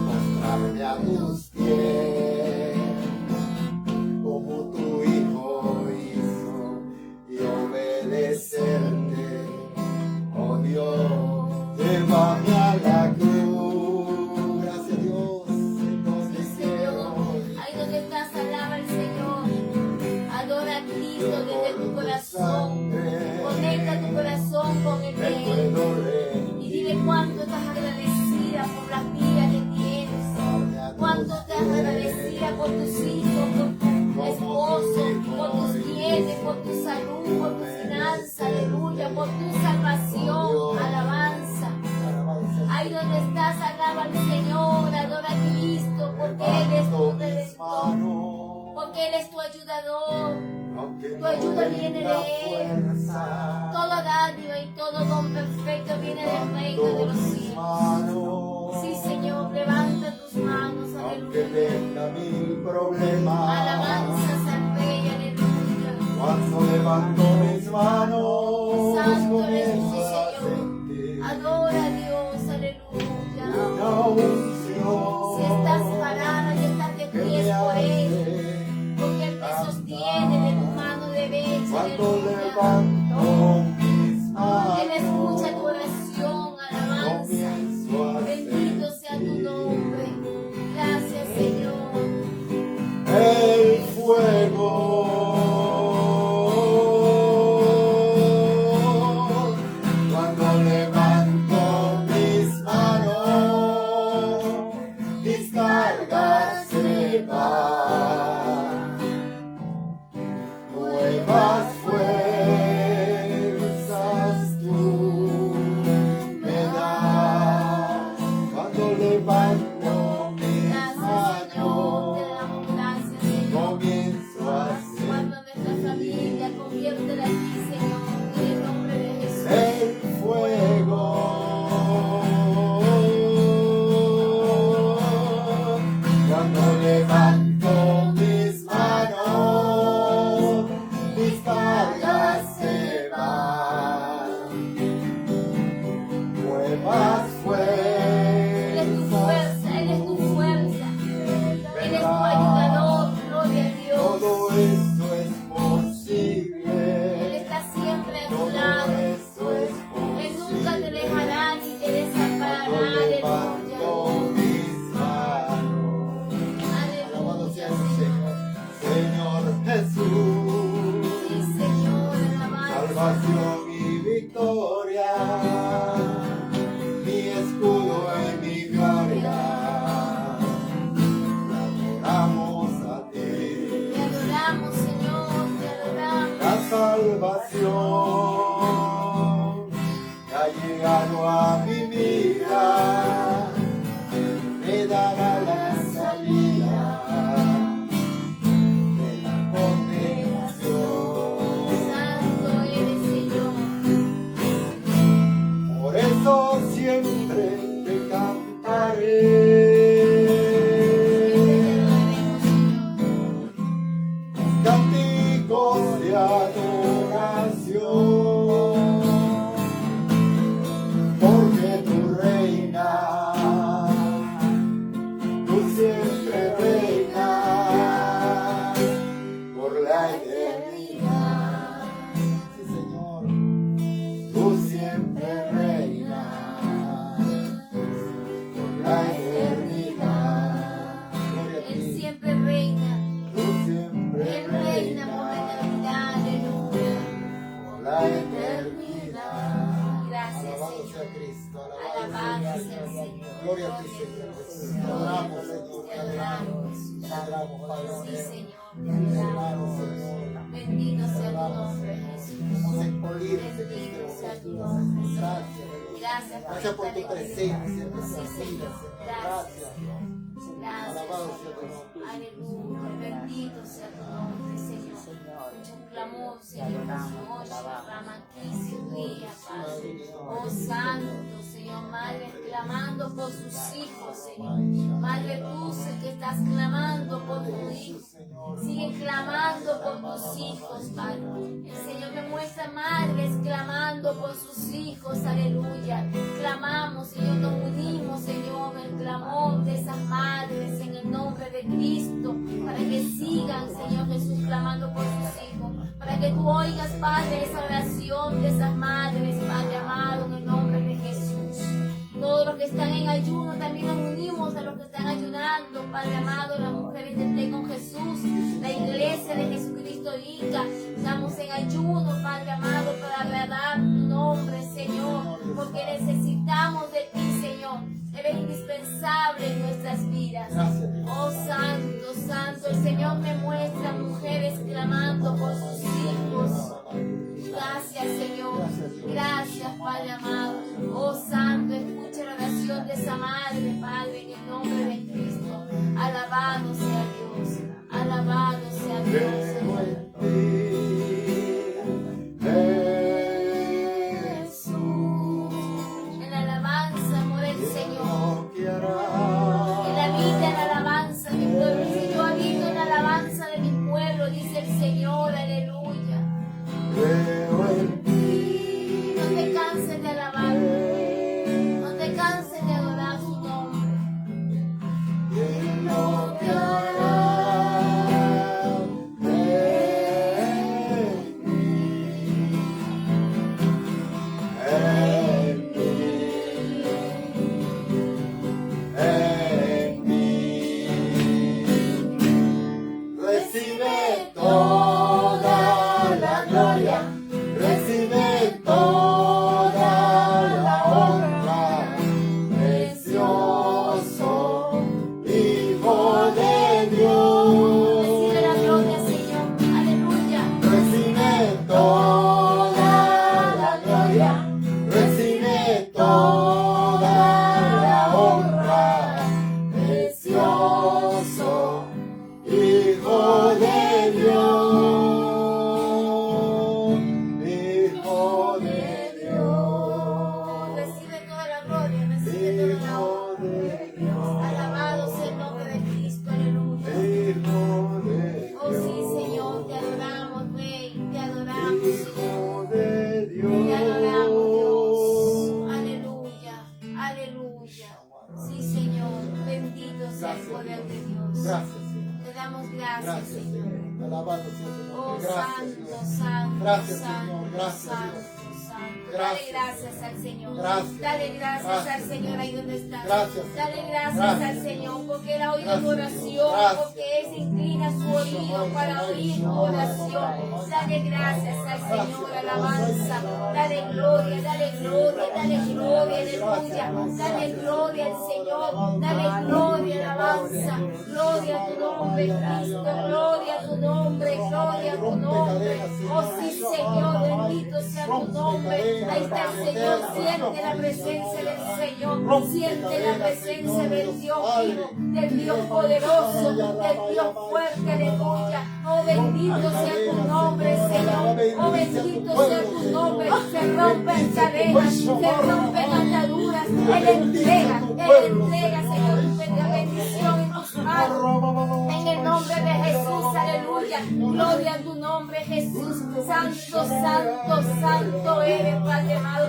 Mostrarme a tus pies, como tu Hijo hizo, y obedecerte, oh Dios. Llévame a la cruz. Gracias, Dios. Entonces Señor, ahí donde estás, alaba al Señor. Adora a Cristo desde tu corazón. Conecta tu corazón con el de Él. Y dile cuánto estás agradecida por la vida que tienes. Cuánto estás agradecida por tus hijos, por tu esposo, por tus bienes, por tu salud, por tu finanza. Aleluya, por tu salvación. Alabanza. Ahí donde estás, alaba al Señor, adora a Cristo, porque Él es tu redentor, porque Él es tu ayudador. Tu ayuda viene de Él. Toda dádiva y todo don perfecto viene del reino de los cielos. Sí, Señor, levanta tus manos, Aunque aleluya. tenga mil problemas, Alabanzas al Rey, aleluya. cuando levanto mis manos, Santo eres tú, comienzo a Señor. sentir Adora a Dios, aleluya. una unción Si estás parada y estás de que me pies por Él, hace porque Él te sostiene de tu mano derecha, cuando aleluya. levanto mis manos, Él escucha tu oración, alabanza. comienzo a Bendito sea tu sentir nombre. Gracias, Señor. el fuego. Cuando levanto mis manos, mis cargas se van. Nuevas fuerzas tú me das. Cuando levanto mis Gracias, Señor. Te manos, damos gracias, Señor. comienzo a Guarda nuestra familia, conviértela a ti, Señor, en el nombre de Jesús. el fuego. Cuando levanto mis manos, mis cargas se van. Nuevas Él es tu fuerzas, fuerza, Él es tu fuerza. Él es tu ayudador, gloria a Dios. todo esto es Él posible. está siempre a tu Todo lado. esto es Él nunca te posible. dejará ni te desamparará, Cuando aleluya. levanto mis manos, alabado sea el Señor, Señor Jesús, Sí, Señor, alabanza. salvación y victoria, mi escudo y mi gloria, te adoramos a ti, Te adoramos, Señor, te adoramos. la salvación que ha llegado a mi vida, me dará la salida. adoramos, Padre. Sí, Señor, te adoramos. Bendito sea tu nombre, Jesús. Vamos a expolirte, Bendito sea tu Dios. nombre, Señor. Gracias, Dios. Gracias Gracias por tu presencia en nuestras Sí, vidas, Señor. Señor. Gracias. Gracias. Alabado sea tu nombre. Aleluya. Bendito sea tu nombre, Señor. Mucho clamor, Señor. Noche, rama aquí, sin día, Padre. Oh, santo, Señor. Madre, clamando por sus hijos, Señor. Madre, tú sé que estás clamando por tu hijo. Sigue clamando por tus hijos, Padre. El Señor me muestra madres clamando por sus hijos, aleluya. Clamamos, Señor, nos unimos, Señor, en el clamor de esas madres en el nombre de Cristo, para que sigan, Señor Jesús, clamando por sus hijos, para que tú oigas, Padre, esa oración de esas madres, Padre amado, en el nombre de Jesús. Todos los que están en ayuno también nos unimos a los que están ayunando, Padre amado, las mujeres de Té con Jesús, la iglesia de Jesucristo Ica. Estamos en ayuno, Padre amado, para agradar tu nombre, Señor, porque necesitamos de ti, Señor. Eres indispensable en nuestras vidas. Oh, santo, santo, el Señor me muestra mujeres clamando por sus hijos. Gracias, Señor. Gracias, Padre amado. Oh, santo, escucha la oración de esa madre, Padre, en el nombre de Cristo. Alabado sea Dios. Alabado sea Dios, Señor. En la alabanza, amor del Señor. En la vida, en la alabanza de mi pueblo. Si yo habito en la alabanza de mi pueblo, dice el Señor, aleluya. No te canses de alabar, no te canses de adorar su nombre. Recibe toda la gloria, recibe toda la honra, precioso Hijo de Dios. Recibe la gloria, Señor, aleluya. Recibe toda la gloria, recibe toda la honra, precioso Hijo de Dios, Hijo de Dios, Recibe toda la gloria, recibe toda la honra. Alabado sea el nombre de Cristo, aleluya. Hijo de Oh, Dios, sí, Señor, te adoramos, Rey, te adoramos, Señor. Hijo de Te adoramos, Dios. Dios. Aleluya, aleluya. Sí, Señor, bendito sea el poder de Dios. Gracias, Señor. Te damos gracias, Gracias, Señor. Señor. Alabado sea tu Oh, nombre. Gracias, santo, Dios. santo, Gracias, santo, Señor. Gracias, santo, Dios. santo. Gracias, Dale gracias al Señor. Gracias. Dale gracias al Gracias. Señor ahí donde estás. Gracias, Dale Señor. gracias Gracias. al Señor porque Él ha oído tu Gracias, oración, Dios. Gracias. porque Él se inclina su oído para oír tu oración. Dale gracias al Señor, alabanza. Dale gloria, dale gloria, dale gloria, aleluya. Dale gloria al Señor, dale gloria, alabanza. Gloria a tu nombre, Cristo, gloria a tu nombre, gloria a tu nombre. Oh sí, Señor, bendito sea tu nombre. Ahí está el Señor, siente la presencia del Señor, siente la presencia del Dios vivo, del Dios poderoso, del Dios fuerte, aleluya. Oh bendito sea tu nombre, Señor. Oh bendito sea tu nombre. Se rompen cadenas, se rompen ataduras. Él entrega, Señor, la bendición en tus manos. En el nombre de Jesús, aleluya. Gloria a tu nombre, Jesús. Santo, santo, santo eres, Padre amado.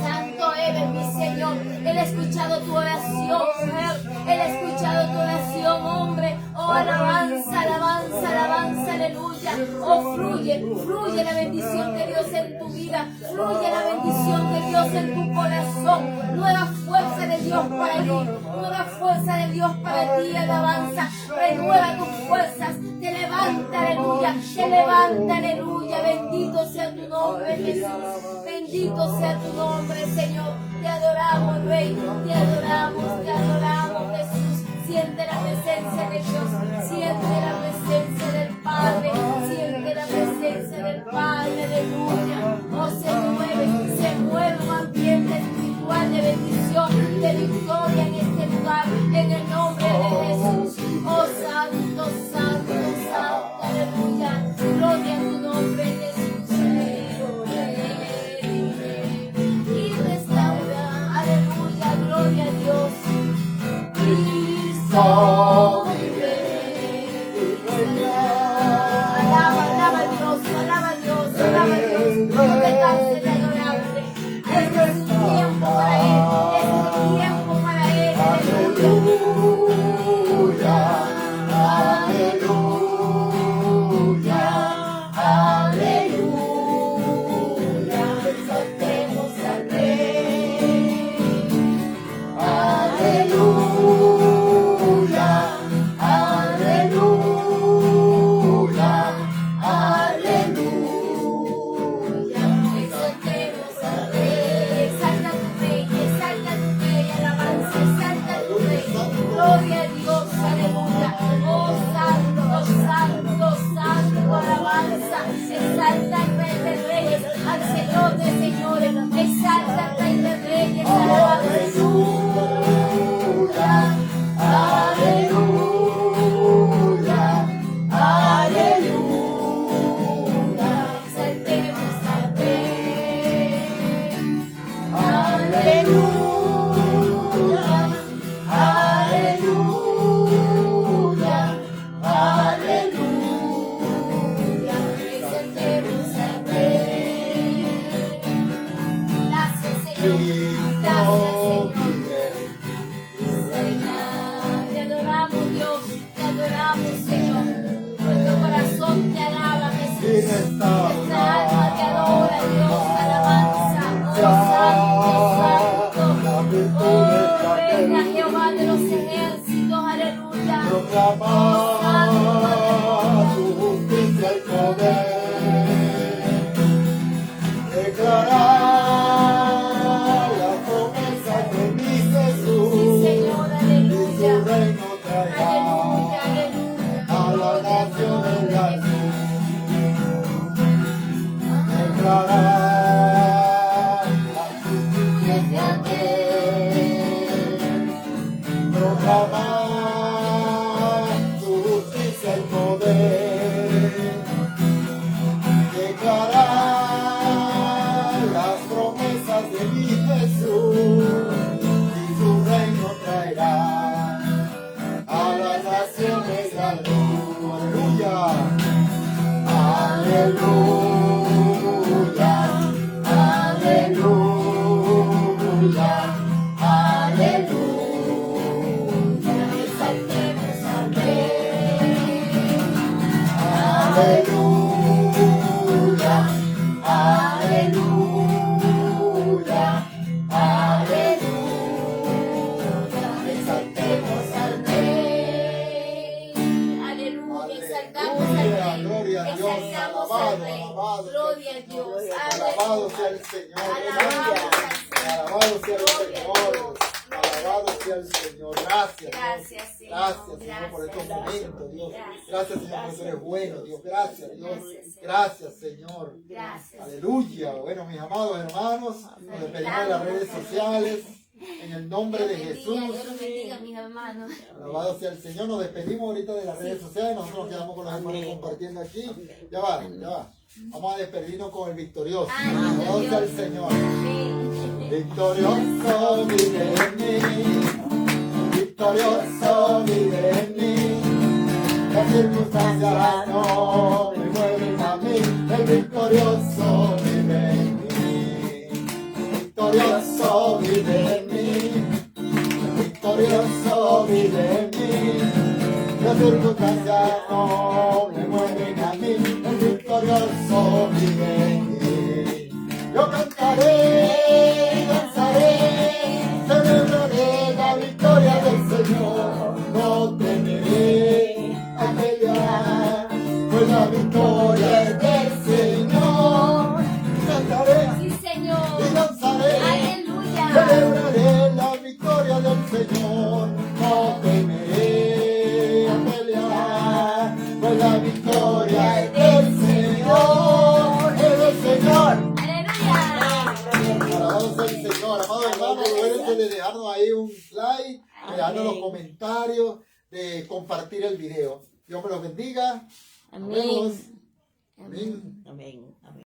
Santo eres, mi Señor. Él ha escuchado tu oración, mujer. Él ha escuchado tu oración, hombre. Oh, alabanza, alabanza, alabanza, aleluya. Oh, fluye, fluye la bendición de Dios en tu vida. Fluye la bendición de Dios en tu corazón. Nueva fuerza de Dios para ti. Nueva fuerza de Dios para ti, alabanza. Renueva tus fuerzas. Te levanta, aleluya. Te levanta, aleluya. Bendito sea tu nombre, Jesús. Bendito sea tu nombre, Señor. Te adoramos, Rey. Te adoramos, Jesús. Siente la presencia de Dios. adoramos, Señor. Nuestro corazón te alaba, Jesús. Nuestra alma te adora, Dios. Alabanza. Oh, santo, santo. Oh, reina Jehová de los ejércitos. Aleluya. Proclama tu justicia y poder. Declarar la promesa de mi Jesús. Sí, Señor, Y aleluya. su reino traerá Aleluya, aleluya. a las naciones la luz. Declarar la justicia y poder. Proclamar tu justicia y poder. Declarar las promesas de mi Jesús y su reino traerá a las naciones la luz. Aleluya, aleluya, aleluya, aleluya. Exaltemos al Rey. Aleluya, aleluya, aleluya. Exaltemos al Rey. Aleluya, exaltamos al Aleluya, Rey. gloria a Dios, Exaltamos alabado, al Rey. alabado. Gloria a Dios. Alabado sea el Aleluya. Señor. Alabado sea el Señor. Alabado sea el Gloria a Señor. Dios. Alabado sea el Señor. Gracias. Dios. Gracias, Señor. Gracias, Señor, por estos Gracias. momentos, Dios. Gracias. Gracias, Señor, porque tú eres bueno, Dios. Gracias, Dios. Gracias, Señor. Gracias, Señor. Gracias. Aleluya. Bueno, mis amados hermanos, nos despedimos de las redes sociales. En el nombre de Dios Jesús. bendiga, Dios bendiga, mis hermanos. Alabado sea el Señor. Nos despedimos ahorita de las redes sociales. Nosotros nos quedamos con los hermanos compartiendo aquí. Ya va, ya va. Vamos a despedirnos con el victorioso. Alabado sea el Señor. Amén. Victorioso vive en mí. Victorioso vive en mí. Las circunstancias no me mueven a mí. El victorioso vive en mí. Victorioso vive en mí. Victorioso vive en mí. Las circunstancias no me mueven a mí. El victorioso vive en mí. Yo cantaré, danzaré, celebraré la victoria del Señor. No temeré a pelear, pues la victoria es del Señor. Cantaré Sí, Señor. y danzaré. Aleluya. Celebraré la victoria del Señor, no temeré a pelear, pues la victoria es del Señor, es del Señor. Aleluya. Alabado sea el Señor, amados hermanos, recuerden de dejarnos ahí un like, de dejarnos los comentarios, de compartir el video. Dios me los bendiga. Nos vemos. Amén. Amén. Amén.